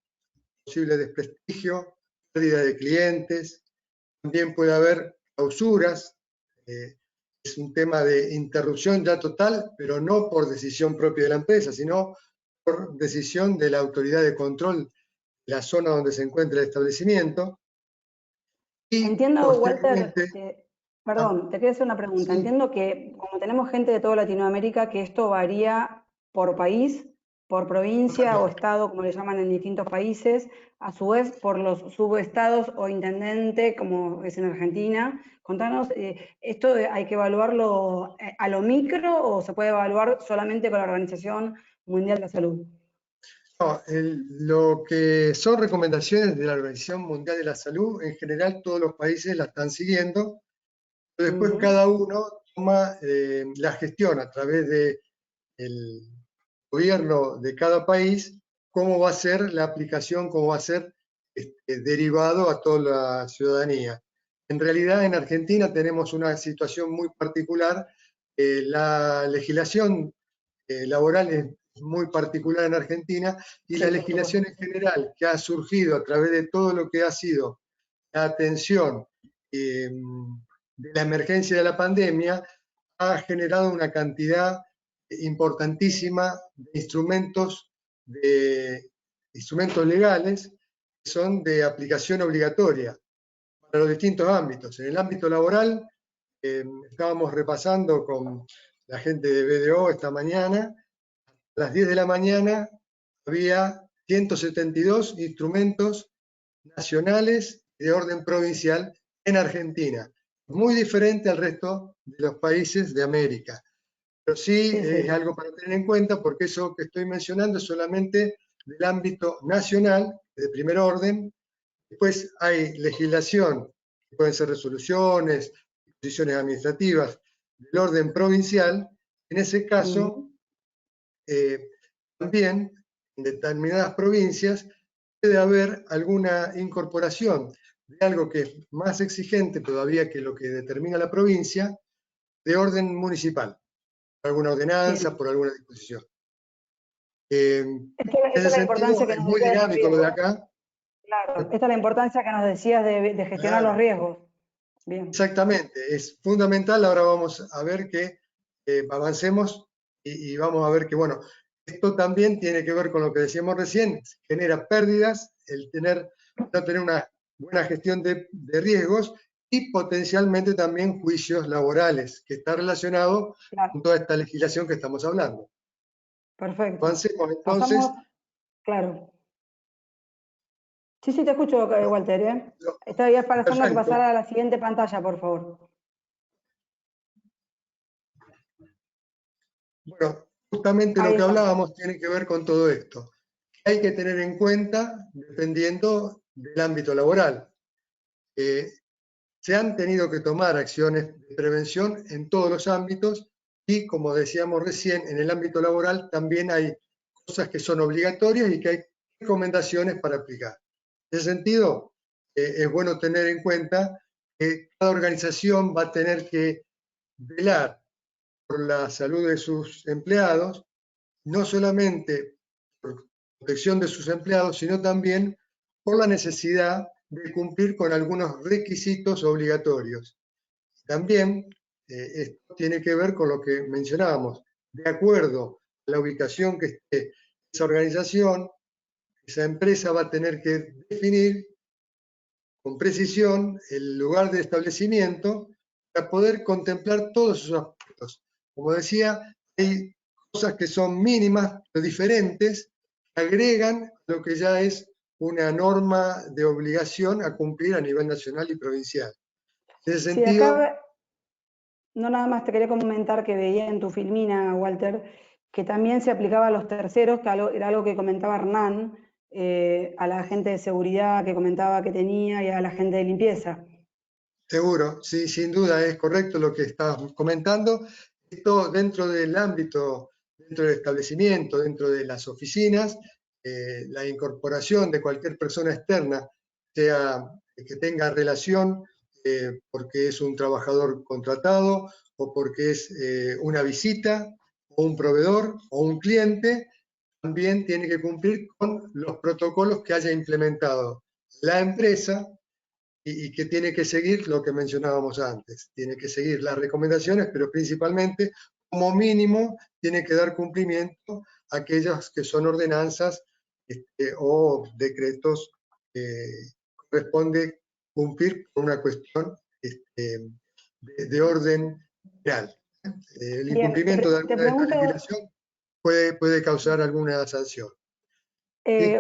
posible desprestigio, pérdida de clientes, también puede haber clausuras, es un tema de interrupción ya total, pero no por decisión propia de la empresa, sino por decisión de la autoridad de control de la zona donde se encuentra el establecimiento. Y entiendo, Walter, perdón, te quería hacer una pregunta. Sí. Entiendo que como tenemos gente de toda Latinoamérica, que esto varía por país, por provincia o estado, como le llaman en distintos países, a su vez por los subestados o intendente, como es en Argentina. Contanos, ¿esto hay que evaluarlo a lo micro o se puede evaluar solamente con la Organización Mundial de la Salud? No, lo que son recomendaciones de la Organización Mundial de la Salud, en general todos los países la están siguiendo, pero después cada uno toma la gestión a través del gobierno de cada país, cómo va a ser la aplicación, cómo va a ser derivado a toda la ciudadanía. En realidad en Argentina tenemos una situación muy particular, la legislación laboral es muy particular en Argentina y la legislación en general que ha surgido a través de todo lo que ha sido la atención de la emergencia de la pandemia ha generado una cantidad importantísima de instrumentos legales que son de aplicación obligatoria para los distintos ámbitos. En el ámbito laboral, estábamos repasando con la gente de BDO esta mañana, a las 10 de la mañana había 172 instrumentos nacionales de orden provincial en Argentina, muy diferente al resto de los países de América. Pero sí, es algo para tener en cuenta, porque eso que estoy mencionando es solamente del ámbito nacional, de primer orden. Después hay legislación, que pueden ser resoluciones, disposiciones administrativas del orden provincial. En ese caso, también en determinadas provincias puede haber alguna incorporación de algo que es más exigente todavía que lo que determina la provincia, de orden municipal, por alguna ordenanza, por alguna disposición. En ese sentido, es muy dinámico lo de acá. Claro, esta es la importancia que nos decías de gestionar los riesgos. Bien. Exactamente, es fundamental. Ahora vamos a ver que avancemos y vamos a ver que, bueno, esto también tiene que ver con lo que decíamos recién, genera pérdidas, el no tener una buena gestión de riesgos y potencialmente también juicios laborales, que está relacionado con toda esta legislación que estamos hablando. Perfecto. Avancemos entonces. Claro. Sí, te escucho, Walter. Está bien para hacernos pasar a la siguiente pantalla, por favor. Bueno, justamente lo que hablábamos tiene que ver con todo esto. Hay que tener en cuenta, dependiendo del ámbito laboral. Se han tenido que tomar acciones de prevención en todos los ámbitos y, como decíamos recién, en el ámbito laboral también hay cosas que son obligatorias y que hay recomendaciones para aplicar. En ese sentido, es bueno tener en cuenta que cada organización va a tener que velar por la salud de sus empleados, no solamente por protección de sus empleados, sino también por la necesidad de cumplir con algunos requisitos obligatorios. También esto tiene que ver con lo que mencionábamos, de acuerdo a la ubicación que esté esa organización, esa empresa va a tener que definir con precisión el lugar de establecimiento para poder contemplar todos esos aspectos. Como decía, hay cosas que son mínimas, pero diferentes, que agregan lo que ya es una norma de obligación a cumplir a nivel nacional y provincial. En ese sentido... Sí, acá, no, nada más te quería comentar que veía en tu filmina, Walter, que también se aplicaba a los terceros, que era algo que comentaba Hernán, a la gente de seguridad que comentaba que tenía y a la gente de limpieza. Seguro, sí, sin duda es correcto lo que estás comentando. Esto dentro del ámbito, dentro del establecimiento, dentro de las oficinas, la incorporación de cualquier persona externa, sea que tenga relación porque es un trabajador contratado o porque es una visita o un proveedor o un cliente, también tiene que cumplir con los protocolos que haya implementado la empresa y que tiene que seguir lo que mencionábamos antes. Tiene que seguir las recomendaciones, pero principalmente, como mínimo, tiene que dar cumplimiento a aquellas que son ordenanzas o decretos que corresponde cumplir por una cuestión de orden real. El incumplimiento de alguna legislación puede causar alguna sanción.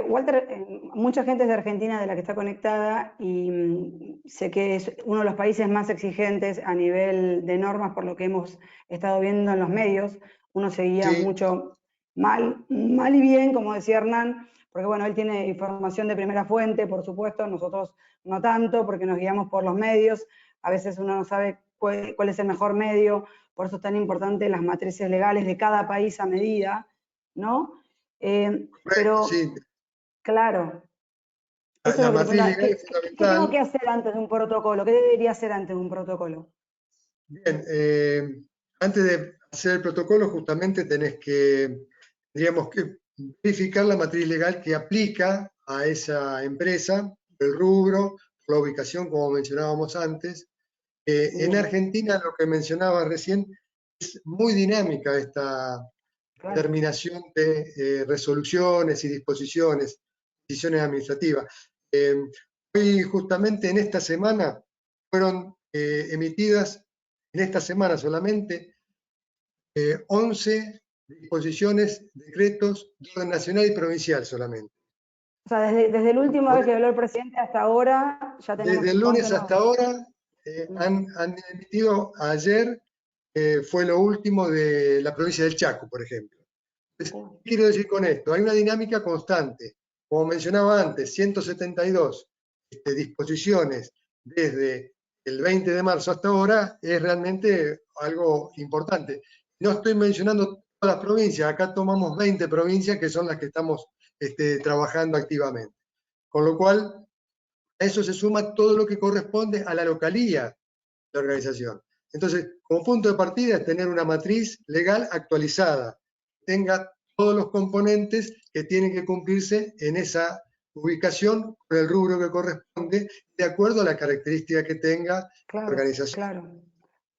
Walter, mucha gente es de Argentina de la que está conectada y sé que es uno de los países más exigentes a nivel de normas por lo que hemos estado viendo en los medios. Uno seguía mucho mal y bien, como decía Hernán, porque bueno, él tiene información de primera fuente, por supuesto, nosotros no tanto porque nos guiamos por los medios, a veces uno no sabe cuál es el mejor medio, por eso es tan importante las matrices legales de cada país a medida, ¿no? Pero, sí. Claro. La matriz legal es fundamental. ¿Qué tengo que hacer antes de un protocolo? ¿Qué debería hacer antes de un protocolo? Bien, antes de hacer el protocolo justamente tendríamos que verificar la matriz legal que aplica a esa empresa, el rubro, la ubicación, como mencionábamos antes. En Argentina, lo que mencionaba recién, es muy dinámica esta determinación de resoluciones y disposiciones, decisiones administrativas. Hoy justamente en esta semana fueron emitidas, en esta semana solamente, 11 disposiciones, decretos de orden nacional y provincial solamente. O sea, desde la última vez que habló el presidente hasta ahora, ya tenemos... Desde el lunes hasta ahora han emitido, ayer fue lo último de la provincia del Chaco, por ejemplo. Entonces, ¿qué quiero decir con esto? Hay una dinámica constante. Como mencionaba antes, 172 disposiciones desde el 20 de marzo hasta ahora es realmente algo importante. No estoy mencionando todas las provincias, acá tomamos 20 provincias que son las que estamos trabajando activamente. Con lo cual, a eso se suma todo lo que corresponde a la localía de la organización. Entonces, como punto de partida es tener una matriz legal actualizada, tenga todos los componentes que tienen que cumplirse en esa ubicación con el rubro que corresponde, de acuerdo a la característica que tenga la organización. Claro.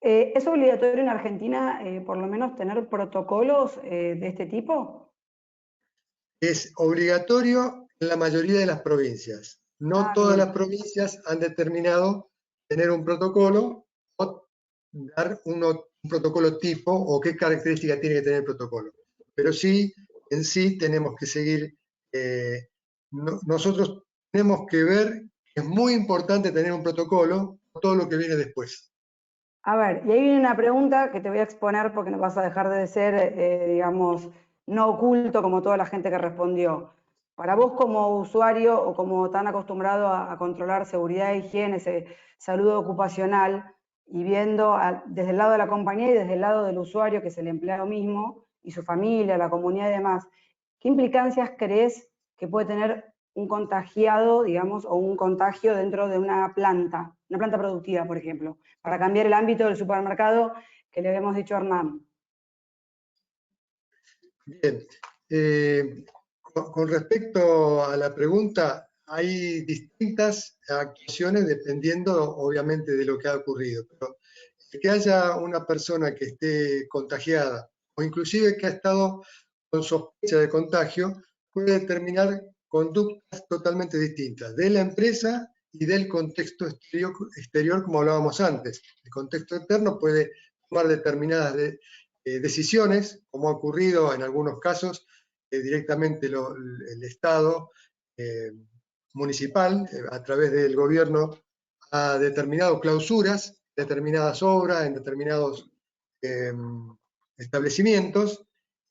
¿Es obligatorio en Argentina, por lo menos, tener protocolos de este tipo? Es obligatorio en la mayoría de las provincias. No todas las provincias han determinado tener un protocolo o dar un protocolo tipo o qué características tiene que tener el protocolo. Pero sí, en sí tenemos que seguir, nosotros tenemos que ver que es muy importante tener un protocolo, todo lo que viene después. A ver, y ahí viene una pregunta que te voy a exponer porque no vas a dejar de ser, digamos, no oculto como toda la gente que respondió. Para vos como usuario o como tan acostumbrado a controlar seguridad, higiene, salud ocupacional, y viendo desde el lado de la compañía y desde el lado del usuario, que es el empleado mismo, y su familia, la comunidad y demás, ¿qué implicancias crees que puede tener un contagiado, digamos, o un contagio dentro de una planta productiva, por ejemplo, para cambiar el ámbito del supermercado que le habíamos dicho a Hernán? Bien, con respecto a la pregunta, hay distintas actuaciones dependiendo, obviamente, de lo que ha ocurrido. Pero que haya una persona que esté contagiada o inclusive que ha estado con sospecha de contagio puede determinar conductas totalmente distintas de la empresa y del contexto exterior, como hablábamos antes. El contexto interno puede tomar determinadas decisiones, como ha ocurrido en algunos casos, directamente el Estado municipal, a través del gobierno, ha determinado clausuras, determinadas obras, en determinados establecimientos,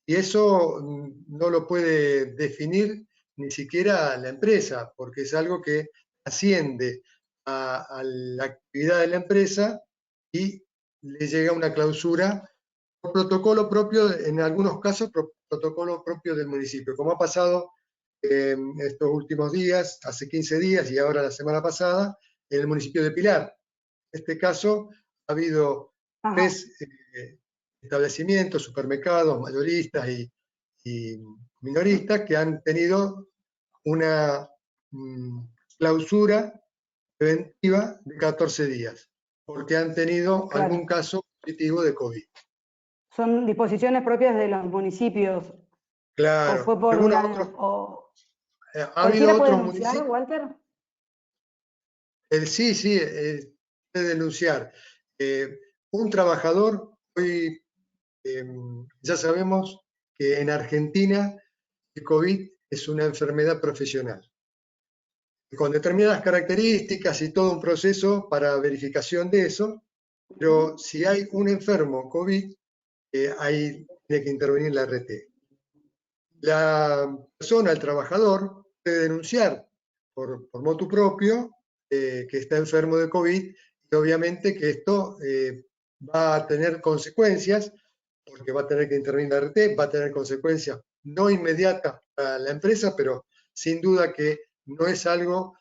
y eso no lo puede definir ni siquiera la empresa, porque es algo que asciende a la actividad de la empresa y le llega una clausura por protocolo propio, en algunos casos protocolo propio del municipio, como ha pasado estos últimos días, hace 15 días y ahora la semana pasada, en el municipio de Pilar. En este caso ha habido 3 establecimientos, supermercados, mayoristas y minoristas que han tenido una clausura preventiva de 14 días, porque han tenido algún caso positivo de COVID. ¿Son disposiciones propias de los municipios? Claro. ¿O fue por ha habido otros municipios. Walter? Sí, puede denunciar. Un trabajador, hoy ya sabemos que en Argentina el COVID es una enfermedad profesional, con determinadas características y todo un proceso para verificación de eso, pero si hay un enfermo COVID, ahí tiene que intervenir la RT. La persona, el trabajador, puede denunciar por motu propio que está enfermo de COVID, y obviamente que esto va a tener consecuencias, porque va a tener que intervenir la RT, va a tener consecuencias no inmediatas para la empresa, pero sin duda que no es algo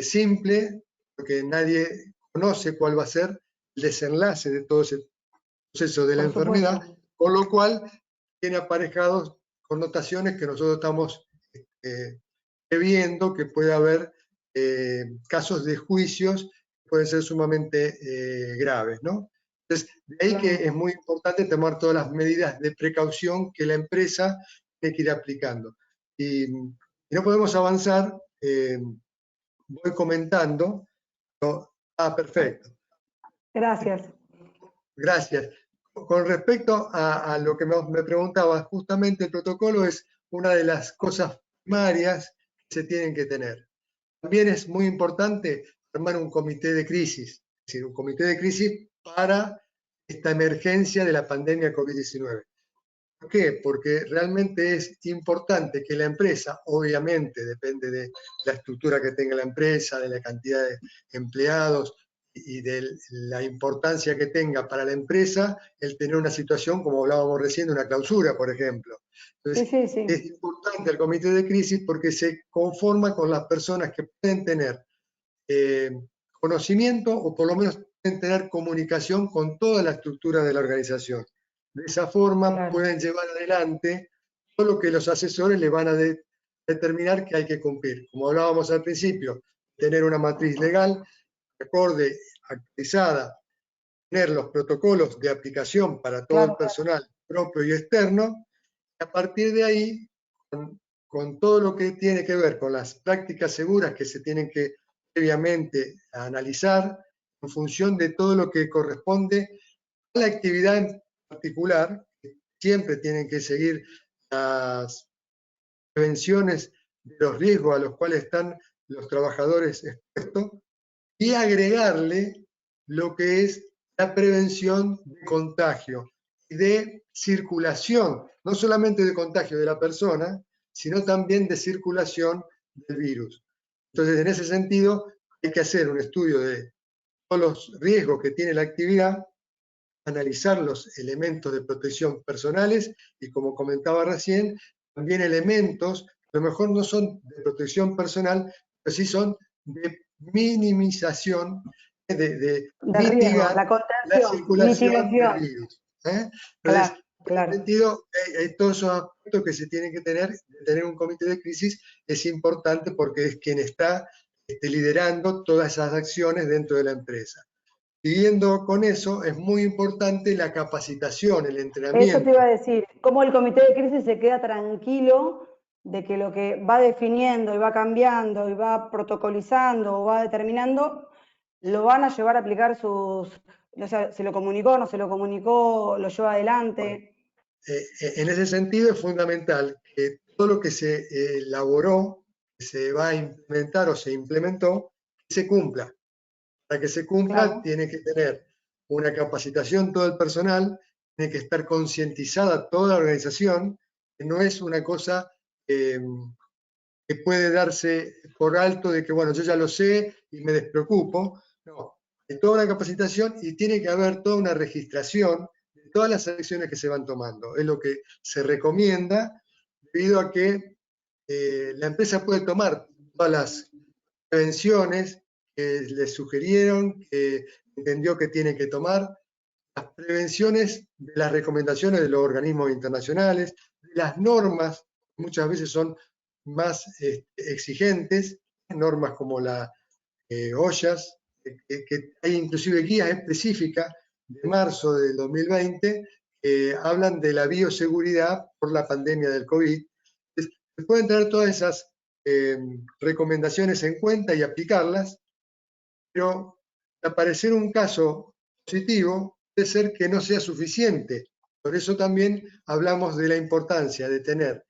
simple, porque nadie conoce cuál va a ser el desenlace de todo ese proceso de la enfermedad, con lo cual tiene aparejados connotaciones que nosotros estamos previendo que puede haber casos de juicios que pueden ser sumamente graves, ¿no? Entonces, de ahí que es muy importante tomar todas las medidas de precaución que la empresa tiene que ir aplicando. Y no podemos avanzar voy comentando. Perfecto. Gracias. Gracias. Con respecto a lo que me preguntaba, justamente el protocolo es una de las cosas primarias que se tienen que tener. También es muy importante armar un comité de crisis, es decir, un comité de crisis para esta emergencia de la pandemia COVID-19. ¿Por qué? Porque realmente es importante que la empresa, obviamente depende de la estructura que tenga la empresa, de la cantidad de empleados y de la importancia que tenga para la empresa el tener una situación, como hablábamos recién, de una clausura, por ejemplo. Entonces, Sí. es importante el comité de crisis porque se conforma con las personas que pueden tener conocimiento o por lo menos pueden tener comunicación con toda la estructura de la organización. De esa forma pueden llevar adelante todo lo que los asesores le van a determinar que hay que cumplir. Como hablábamos al principio, tener una matriz legal acorde, actualizada, tener los protocolos de aplicación para todo el personal propio y externo, y a partir de ahí, con todo lo que tiene que ver con las prácticas seguras que se tienen que previamente analizar en función de todo lo que corresponde a la actividad en particular, que siempre tienen que seguir las prevenciones de los riesgos a los cuales están los trabajadores expuestos, y agregarle lo que es la prevención de contagio y de circulación, no solamente de contagio de la persona, sino también de circulación del virus. Entonces, en ese sentido, hay que hacer un estudio de todos los riesgos que tiene la actividad, analizar los elementos de protección personales y, como comentaba recién, también elementos que a lo mejor no son de protección personal, pero sí son de minimización, de mitigar la circulación del virus. Entonces, en ese sentido, todos esos aspectos que se tienen que tener un comité de crisis es importante porque es quien está liderando todas esas acciones dentro de la empresa. Siguiendo con eso, es muy importante la capacitación, el entrenamiento. Eso te iba a decir, cómo el comité de crisis se queda tranquilo de que lo que va definiendo y va cambiando y va protocolizando o va determinando, lo van a llevar a aplicar sus, o sea, se lo comunicó, no se lo comunicó, lo lleva adelante. En ese sentido es fundamental que todo lo que se elaboró, que se va a implementar o se implementó, se cumpla. Para que se cumpla, tiene que tener una capacitación todo el personal, tiene que estar concientizada toda la organización, que no es una cosa que puede darse por alto de que, bueno, yo ya lo sé y me despreocupo. No, hay toda una capacitación y tiene que haber toda una registración de todas las acciones que se van tomando. Es lo que se recomienda debido a que la empresa puede tomar todas las prevenciones que le sugirieron, que entendió que tiene que tomar, las prevenciones de las recomendaciones de los organismos internacionales, de las normas, muchas veces son más exigentes, normas como la OSHAS, que hay inclusive guías específicas de marzo del 2020 que hablan de la bioseguridad por la pandemia del COVID. Entonces, se pueden tener todas esas recomendaciones en cuenta y aplicarlas, pero al aparecer un caso positivo, puede ser que no sea suficiente. Por eso también hablamos de la importancia de tener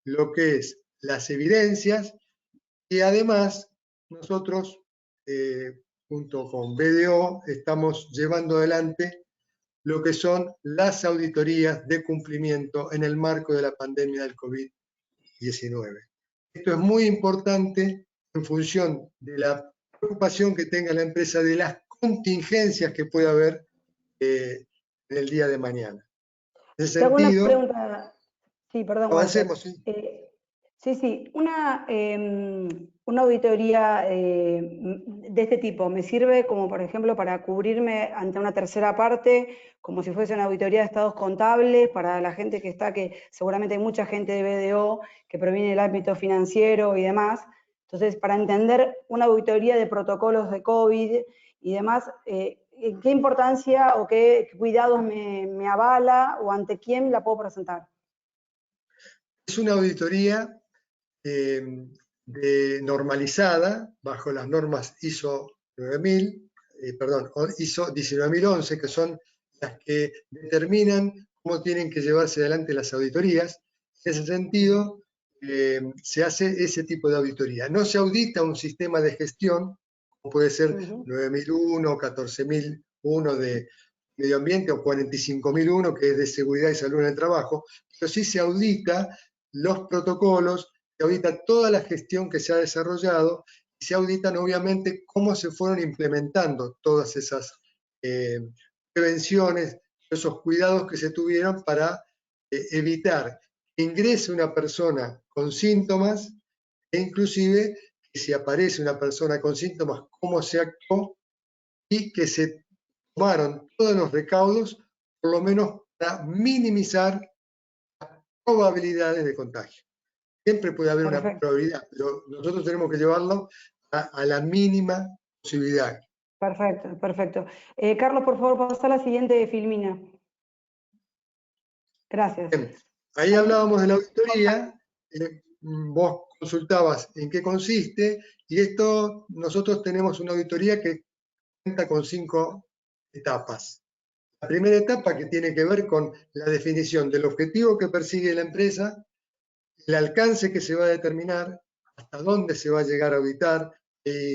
lo que es las evidencias y además nosotros, junto con BDO, estamos llevando adelante lo que son las auditorías de cumplimiento en el marco de la pandemia del COVID-19. Esto es muy importante en función de la preocupación que tenga la empresa de las contingencias que pueda haber en el día de mañana. En ese Te hago sentido, una pregunta. Sí, perdón, avancemos. Sí. Una auditoría de este tipo me sirve como, por ejemplo, para cubrirme ante una tercera parte, como si fuese una auditoría de estados contables para la gente que está, que seguramente hay mucha gente de BDO que proviene del ámbito financiero y demás. Entonces, para entender una auditoría de protocolos de COVID y demás, ¿qué importancia o qué cuidados me avala o ante quién la puedo presentar? Es una auditoría normalizada bajo las normas ISO 9000, ISO 19011, que son las que determinan cómo tienen que llevarse adelante las auditorías. En ese sentido, se hace ese tipo de auditoría. No se audita un sistema de gestión, como puede ser 9001, 14001 de medio ambiente o 45001, que es de seguridad y salud en el trabajo, pero sí se audita los protocolos, se audita toda la gestión que se ha desarrollado y se auditan obviamente cómo se fueron implementando todas esas prevenciones, esos cuidados que se tuvieron para evitar que ingrese una persona con síntomas e inclusive que si aparece una persona con síntomas, cómo se actuó y que se tomaron todos los recaudos, por lo menos para minimizar las probabilidades de contagio. Siempre puede haber una probabilidad, pero nosotros tenemos que llevarlo a la mínima posibilidad. Perfecto, perfecto. Carlos, por favor, pasa a la siguiente filmina. Gracias. Bien. Ahí hablábamos de la auditoría, vos consultabas en qué consiste, y esto, nosotros tenemos una auditoría que cuenta con 5 etapas. La primera etapa, que tiene que ver con la definición del objetivo que persigue la empresa, el alcance que se va a determinar, hasta dónde se va a llegar a auditar,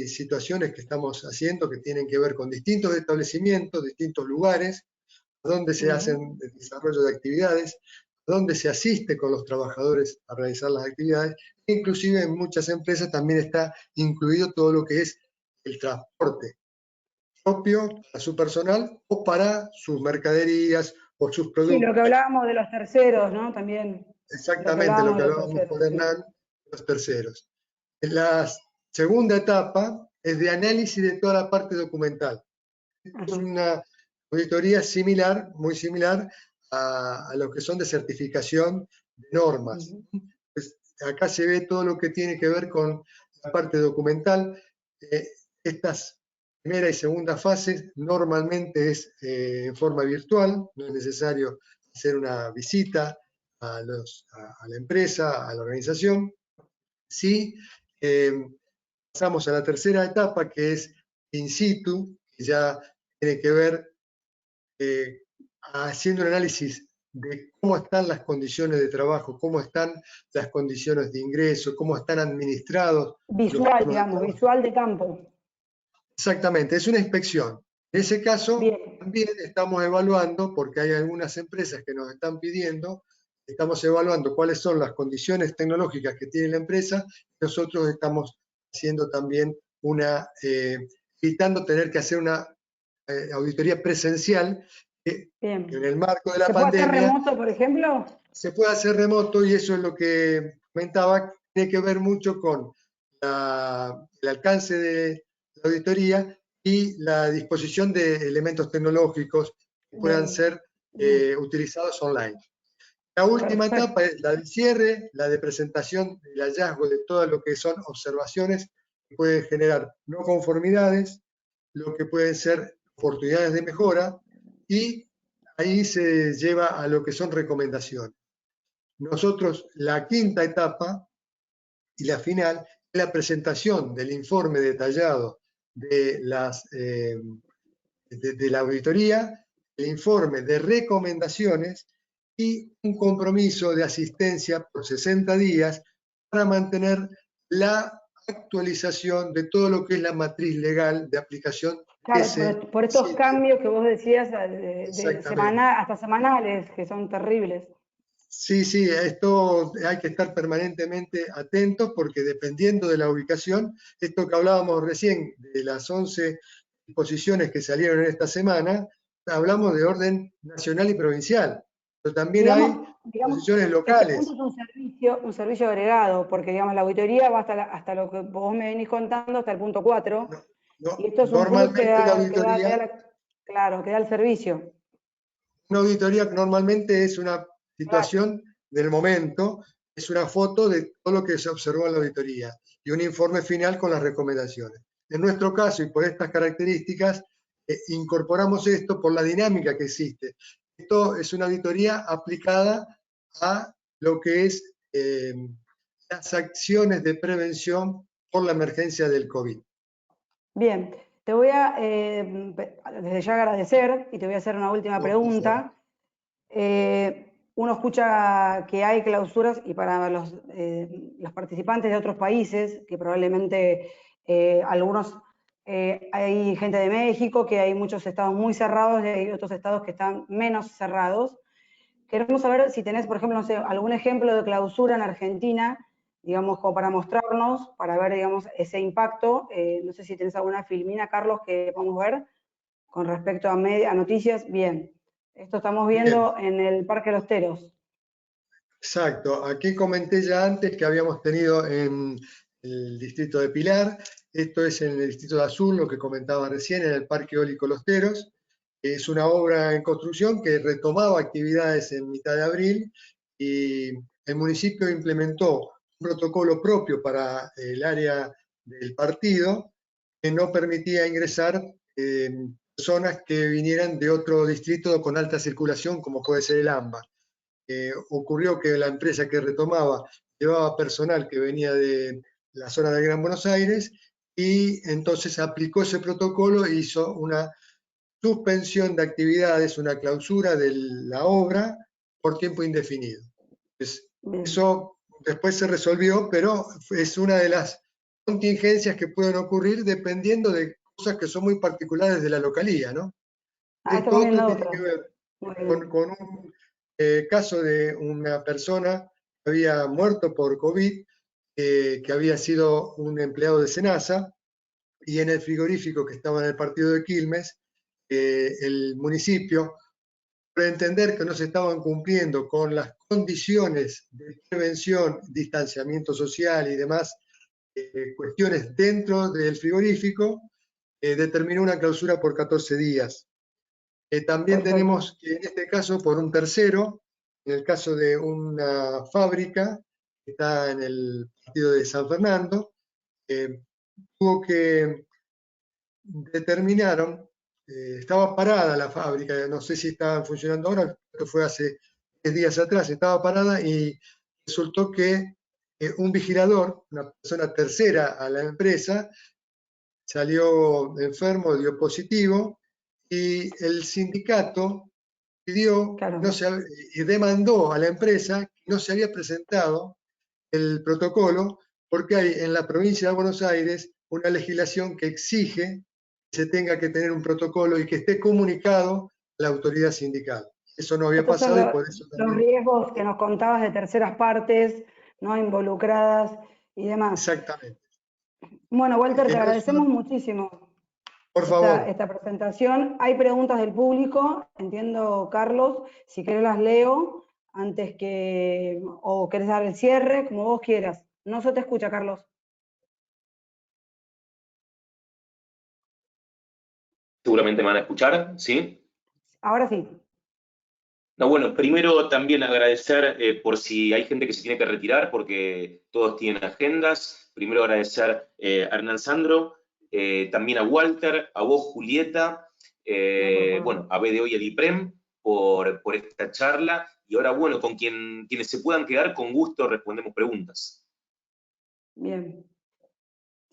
situaciones que estamos haciendo que tienen que ver con distintos establecimientos, distintos lugares, dónde se hacen el desarrollo de actividades, dónde se asiste con los trabajadores a realizar las actividades, inclusive en muchas empresas también está incluido todo lo que es el transporte propio para su personal o para sus mercaderías o sus productos. Sí, lo que hablábamos de los terceros, ¿no? También. Exactamente lo que hablábamos con Hernán, los terceros. La segunda etapa es de análisis de toda la parte documental. Es una auditoría similar, muy similar a lo que son de certificación de normas. Pues acá se ve todo lo que tiene que ver con la parte documental. Estas primera y segunda fases normalmente es en forma virtual, no es necesario hacer una visita a la empresa, a la organización. Sí, pasamos a la tercera etapa, que es in situ, que ya tiene que ver haciendo un análisis de cómo están las condiciones de trabajo, cómo están las condiciones de ingreso, cómo están administrados. Visual, digamos, visual de campo. Exactamente, es una inspección. En ese caso, Bien. también estamos evaluando, porque hay algunas empresas que nos están pidiendo, estamos evaluando cuáles son las condiciones tecnológicas que tiene la empresa. Nosotros estamos haciendo también evitando tener que hacer una auditoría presencial, que en el marco de la pandemia... ¿Se puede hacer remoto, por ejemplo? Se puede hacer remoto, y eso es lo que comentaba, tiene que ver mucho con el alcance de la auditoría y la disposición de elementos tecnológicos que puedan ser utilizados online. La última etapa es la del cierre, la de presentación del hallazgo de todo lo que son observaciones que pueden generar no conformidades, lo que pueden ser oportunidades de mejora, y ahí se lleva a lo que son recomendaciones. Nosotros, la quinta etapa y la final, es la presentación del informe detallado de la auditoría, el informe de recomendaciones y un compromiso de asistencia por 60 días para mantener la actualización de todo lo que es la matriz legal de aplicación. Claro, por estos cambios que vos decías, hasta semanales, que son terribles. Sí, sí, esto hay que estar permanentemente atentos, porque dependiendo de la ubicación, esto que hablábamos recién de las 11 disposiciones que salieron en esta semana, hablamos de orden nacional y provincial, pero también hay disposiciones locales. Este punto es un servicio agregado, porque digamos la auditoría va hasta lo que vos me venís contando, hasta el punto 4, y esto es un punto que da el servicio. Una auditoría normalmente es una situación del momento, es una foto de todo lo que se observó en la auditoría y un informe final con las recomendaciones. En nuestro caso, y por estas características, incorporamos esto por la dinámica que existe. Esto es una auditoría aplicada a lo que es las acciones de prevención por la emergencia del COVID. Bien, te voy a desde ya agradecer y te voy a hacer una última pregunta. Uno escucha que hay clausuras y para los participantes de otros países, que probablemente algunos, hay gente de México, que hay muchos estados muy cerrados y hay otros estados que están menos cerrados. Queremos saber si tenés, por ejemplo, no sé, algún ejemplo de clausura en Argentina, digamos, como para mostrarnos, para ver, digamos, ese impacto. No sé si tenés alguna filmina, Carlos, que podamos ver con respecto a noticias. Bien, esto estamos viendo en el Parque Los Teros. Exacto, aquí comenté ya antes que habíamos tenido en el distrito de Pilar, esto es en el distrito de Azul, lo que comentaba recién, en el Parque Eólico Los Teros. Es una obra en construcción que retomaba actividades en mitad de abril y el municipio implementó un protocolo propio para el área del partido que no permitía ingresar personas que vinieran de otro distrito con alta circulación, como puede ser el AMBA. Ocurrió que la empresa que retomaba llevaba personal que venía de la zona del Gran Buenos Aires y entonces aplicó ese protocolo e hizo una suspensión de actividades, una clausura de la obra por tiempo indefinido. Pues, eso después se resolvió, pero es una de las contingencias que pueden ocurrir dependiendo de cosas que son muy particulares de la localía, ¿no? Esto otro tiene que ver con un caso de una persona que había muerto por COVID, que había sido un empleado de Senasa, y en el frigorífico que estaba en el partido de Quilmes, el municipio, por entender que no se estaban cumpliendo con las condiciones de prevención, distanciamiento social y demás cuestiones dentro del frigorífico, determinó una clausura por 14 días. También tenemos que en este caso por un tercero, en el caso de una fábrica que está en el partido de San Fernando, tuvo que determinaron, estaba parada la fábrica, no sé si estaba funcionando ahora, esto fue hace 10 días atrás, estaba parada y resultó que un vigilador, una persona tercera a la empresa, salió enfermo, dio positivo, y el sindicato pidió y demandó a la empresa que no se había presentado el protocolo porque hay en la provincia de Buenos Aires una legislación que exige que se tenga que tener un protocolo y que esté comunicado a la autoridad sindical. Eso no había pasado y por eso también... Los riesgos que nos contabas de terceras partes, no involucradas y demás. Exactamente. Bueno, Walter, te agradecemos muchísimo. Por favor. Esta presentación. Hay preguntas del público, entiendo, Carlos, si querés las leo antes que, o querés dar el cierre, como vos quieras. No se te escucha, Carlos. Seguramente me van a escuchar, ¿sí? Ahora sí. No, bueno, primero también agradecer por si hay gente que se tiene que retirar, porque todos tienen agendas. Primero agradecer a Hernán Sandro, también a Walter, a vos, Julieta, bueno, a BDO y a DIPREM por esta charla. Y ahora, bueno, con quienes se puedan quedar, con gusto respondemos preguntas. Bien.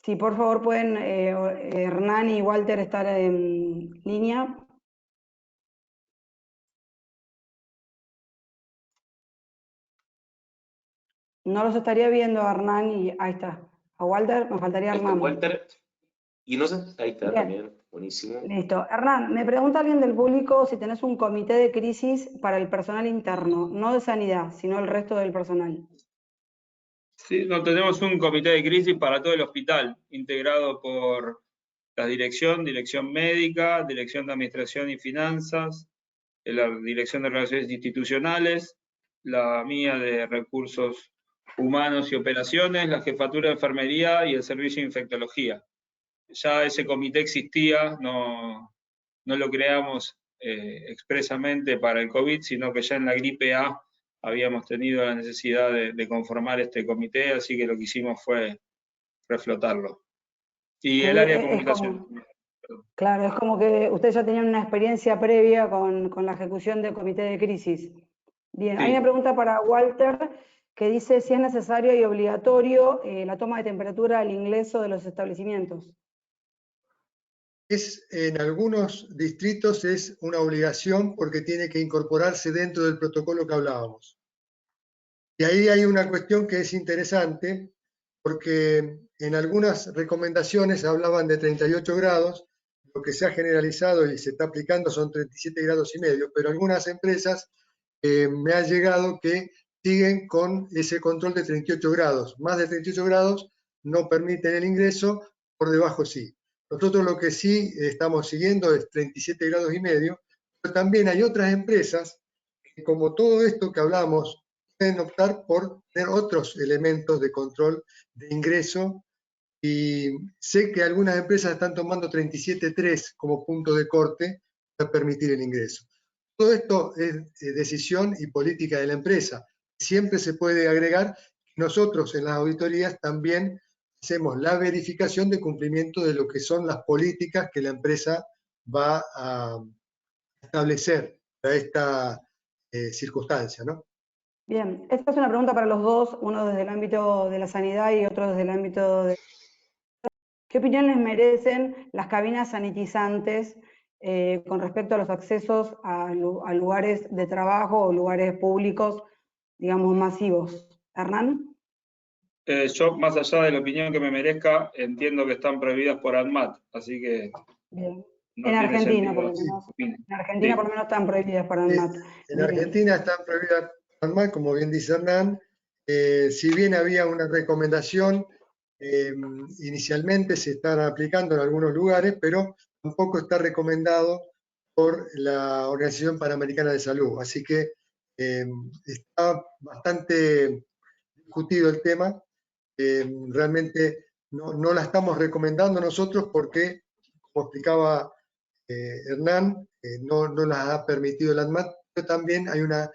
Sí, por favor, pueden Hernán y Walter estar en línea. No los estaría viendo a Hernán y ahí está. A Walter, me faltaría Ahí está Hernán. Walter. Y no sé, ahí está. Bien. También, buenísimo. Listo. Hernán, me pregunta alguien del público si tenés un comité de crisis para el personal interno, no de sanidad, sino el resto del personal. Sí, no, tenemos un comité de crisis para todo el hospital, integrado por la dirección médica, dirección de administración y finanzas, la dirección de relaciones institucionales, la mía de recursos humanos y operaciones, la jefatura de enfermería y el servicio de infectología. Ya ese comité existía, no lo creamos expresamente para el COVID, sino que ya en la gripe A habíamos tenido la necesidad de conformar este comité, así que lo que hicimos fue reflotarlo. Y el área de comunicación. Claro, es como que ustedes ya tenían una experiencia previa con la ejecución del comité de crisis. Bien, sí. Hay una pregunta para Walter, que dice si es necesario y obligatorio la toma de temperatura al ingreso de los establecimientos. En algunos distritos es una obligación porque tiene que incorporarse dentro del protocolo que hablábamos. Y ahí hay una cuestión que es interesante, porque en algunas recomendaciones hablaban de 38 grados, lo que se ha generalizado y se está aplicando son 37 grados y medio, pero algunas empresas me ha llegado que siguen con ese control de 38 grados. Más de 38 grados no permiten el ingreso, por debajo sí. Nosotros lo que sí estamos siguiendo es 37 grados y medio, pero también hay otras empresas que, como todo esto que hablamos, pueden optar por tener otros elementos de control de ingreso, y sé que algunas empresas están tomando 37.3 como punto de corte para permitir el ingreso. Todo esto es decisión y política de la empresa. Siempre se puede agregar que nosotros en las auditorías también hacemos la verificación de cumplimiento de lo que son las políticas que la empresa va a establecer para esta circunstancia, ¿no? Bien, esta es una pregunta para los dos, uno desde el ámbito de la sanidad y otro desde el ámbito de... ¿Qué opinión les merecen las cabinas sanitizantes con respecto a los accesos a lugares de trabajo o lugares públicos, digamos, masivos? ¿Hernán? Yo, más allá de la opinión que me merezca, entiendo que están prohibidas por ANMAT, así que Bien. no En tiene Argentina, sentido por lo que menos. opine. En Argentina, Sí. por lo menos, están prohibidas por ANMAT. En Argentina están prohibidas por ANMAT, como bien dice Hernán. Si bien había una recomendación, inicialmente se están aplicando en algunos lugares, pero tampoco está recomendado por la Organización Panamericana de Salud. Así que está bastante discutido el tema. Realmente no la estamos recomendando nosotros porque, como explicaba Hernán, no las ha permitido el ANMAT, pero también hay una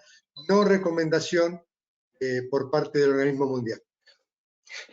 no recomendación por parte del organismo mundial.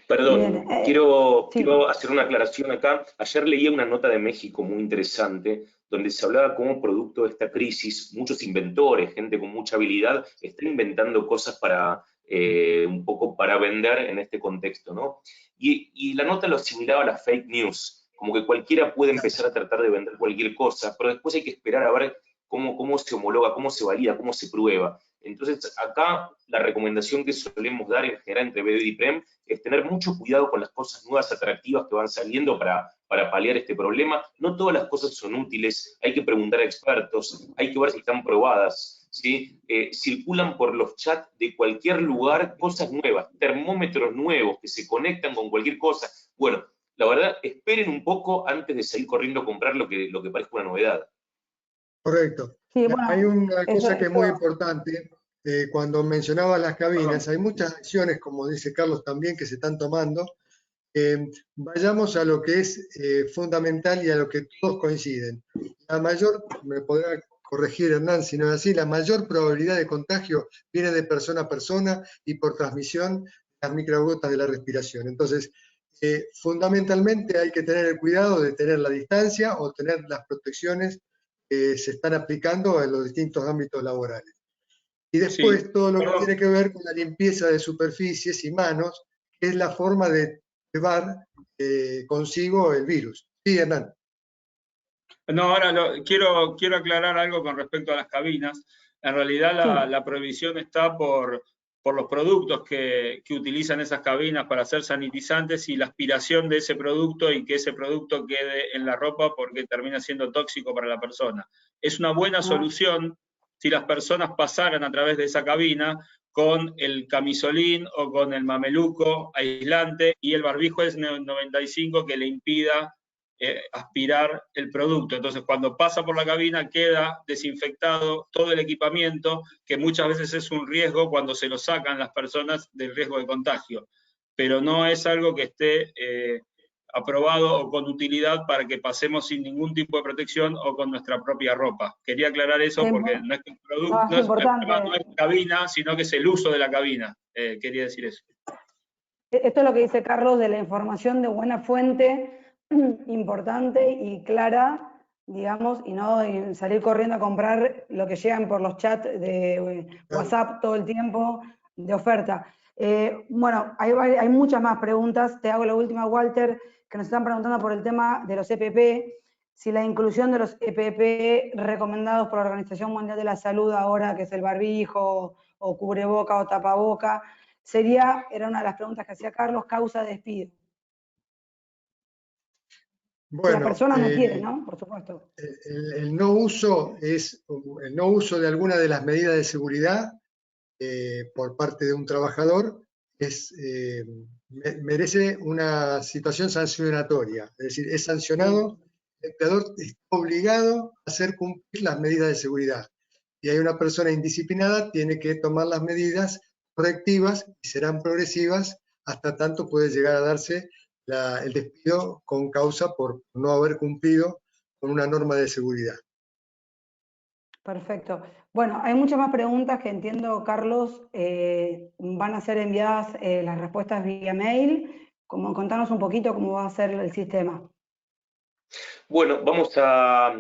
Perdón, Bien, quiero sí. hacer una aclaración acá. Ayer leía una nota de México muy interesante, donde se hablaba cómo producto de esta crisis, muchos inventores, gente con mucha habilidad, están inventando cosas para un poco para vender en este contexto, ¿no? Y la nota lo asimilaba a las fake news, como que cualquiera puede empezar a tratar de vender cualquier cosa, pero después hay que esperar a ver cómo se homologa, cómo se valida, cómo se prueba. Entonces, acá la recomendación que solemos dar en general entre BDO y DIPREM es tener mucho cuidado con las cosas nuevas, atractivas que van saliendo para paliar este problema. No todas las cosas son útiles, hay que preguntar a expertos, hay que ver si están probadas, ¿sí? Circulan por los chats de cualquier lugar cosas nuevas, termómetros nuevos que se conectan con cualquier cosa. Bueno, la verdad, esperen un poco antes de salir corriendo a comprar lo que parezca una novedad. Correcto. Sí, bueno, hay una cosa que es muy eso... importante. Cuando mencionaba las cabinas, hay muchas acciones, como dice Carlos también, que se están tomando. Vayamos a lo que es fundamental y a lo que todos coinciden. La mayor, me podrá corregir Hernán si no es así, la mayor probabilidad de contagio viene de persona a persona y por transmisión de las microgotas de la respiración. Entonces, fundamentalmente hay que tener el cuidado de tener la distancia o tener las protecciones que se están aplicando en los distintos ámbitos laborales. Y después Sí, todo lo que tiene que ver con la limpieza de superficies y manos, que es la forma de llevar consigo el virus. Sí, Hernán. No, ahora quiero aclarar algo con respecto a las cabinas. En realidad Sí. la prohibición está por los productos que utilizan esas cabinas para hacer sanitizantes y la aspiración de ese producto y que ese producto quede en la ropa porque termina siendo tóxico para la persona. Es una buena solución si las personas pasaran a través de esa cabina con el camisolín o con el mameluco aislante y el barbijo es 95 que le impida aspirar el producto. Entonces, cuando pasa por la cabina, queda desinfectado todo el equipamiento, que muchas veces es un riesgo cuando se lo sacan las personas del riesgo de contagio. Pero no es algo que esté aprobado o con utilidad para que pasemos sin ningún tipo de protección o con nuestra propia ropa. Quería aclarar eso porque no es que el producto, no, es importante. el problema no es la cabina, sino que es el uso de la cabina. Quería decir eso. Esto es lo que dice Carlos de la información de buena fuente, importante y clara, digamos, y no salir corriendo a comprar lo que llegan por los chats de WhatsApp todo el tiempo de oferta. Bueno, hay muchas más preguntas. Te hago la última, Walter, que nos están preguntando por el tema de los EPP, si la inclusión de los EPP recomendados por la Organización Mundial de la Salud ahora, que es el barbijo, o cubreboca, o tapaboca, era una de las preguntas que hacía Carlos, causa de despido. Bueno, la persona no quiere, ¿no? Por supuesto. El no uso de alguna de las medidas de seguridad por parte de un trabajador merece una situación sancionatoria, es decir, es sancionado, el empleador está obligado a hacer cumplir las medidas de seguridad. Y hay una persona indisciplinada, tiene que tomar las medidas correctivas y serán progresivas hasta tanto puede llegar a darse el despido con causa por no haber cumplido con una norma de seguridad. Perfecto. Bueno, hay muchas más preguntas que entiendo, Carlos, van a ser enviadas las respuestas vía mail. Contanos un poquito cómo va a ser el sistema. Bueno, vamos a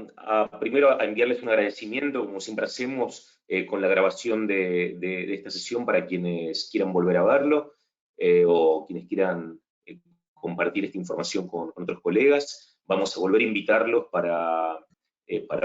primero a enviarles un agradecimiento, como siempre hacemos, con la grabación de esta sesión para quienes quieran volver a verlo o quienes quieran compartir esta información con otros colegas. Vamos a volver a invitarlos para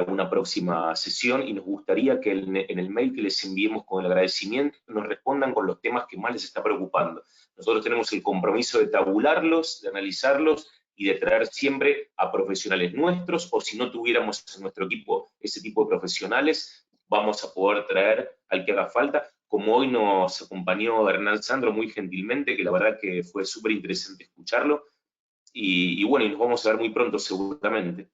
una próxima sesión y nos gustaría que en el mail que les enviemos con el agradecimiento nos respondan con los temas que más les está preocupando. Nosotros tenemos el compromiso de tabularlos, de analizarlos y de traer siempre a profesionales nuestros, o si no tuviéramos en nuestro equipo ese tipo de profesionales, vamos a poder traer al que haga falta, como hoy nos acompañó Hernán Sandro muy gentilmente, que la verdad que fue súper interesante escucharlo, y bueno, y nos vamos a ver muy pronto seguramente.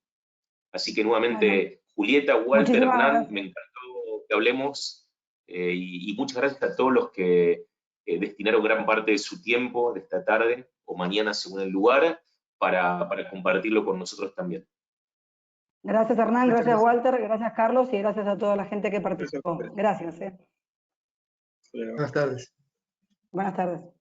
Así que nuevamente, bueno, Julieta, Walter, Hernán, me encantó que hablemos, y muchas gracias a todos los que destinaron gran parte de su tiempo de esta tarde o mañana según el lugar, para compartirlo con nosotros también. Gracias, Hernán, gracias, Walter, gracias, Carlos, y gracias a toda la gente que participó. Gracias. Buenas tardes. Buenas tardes.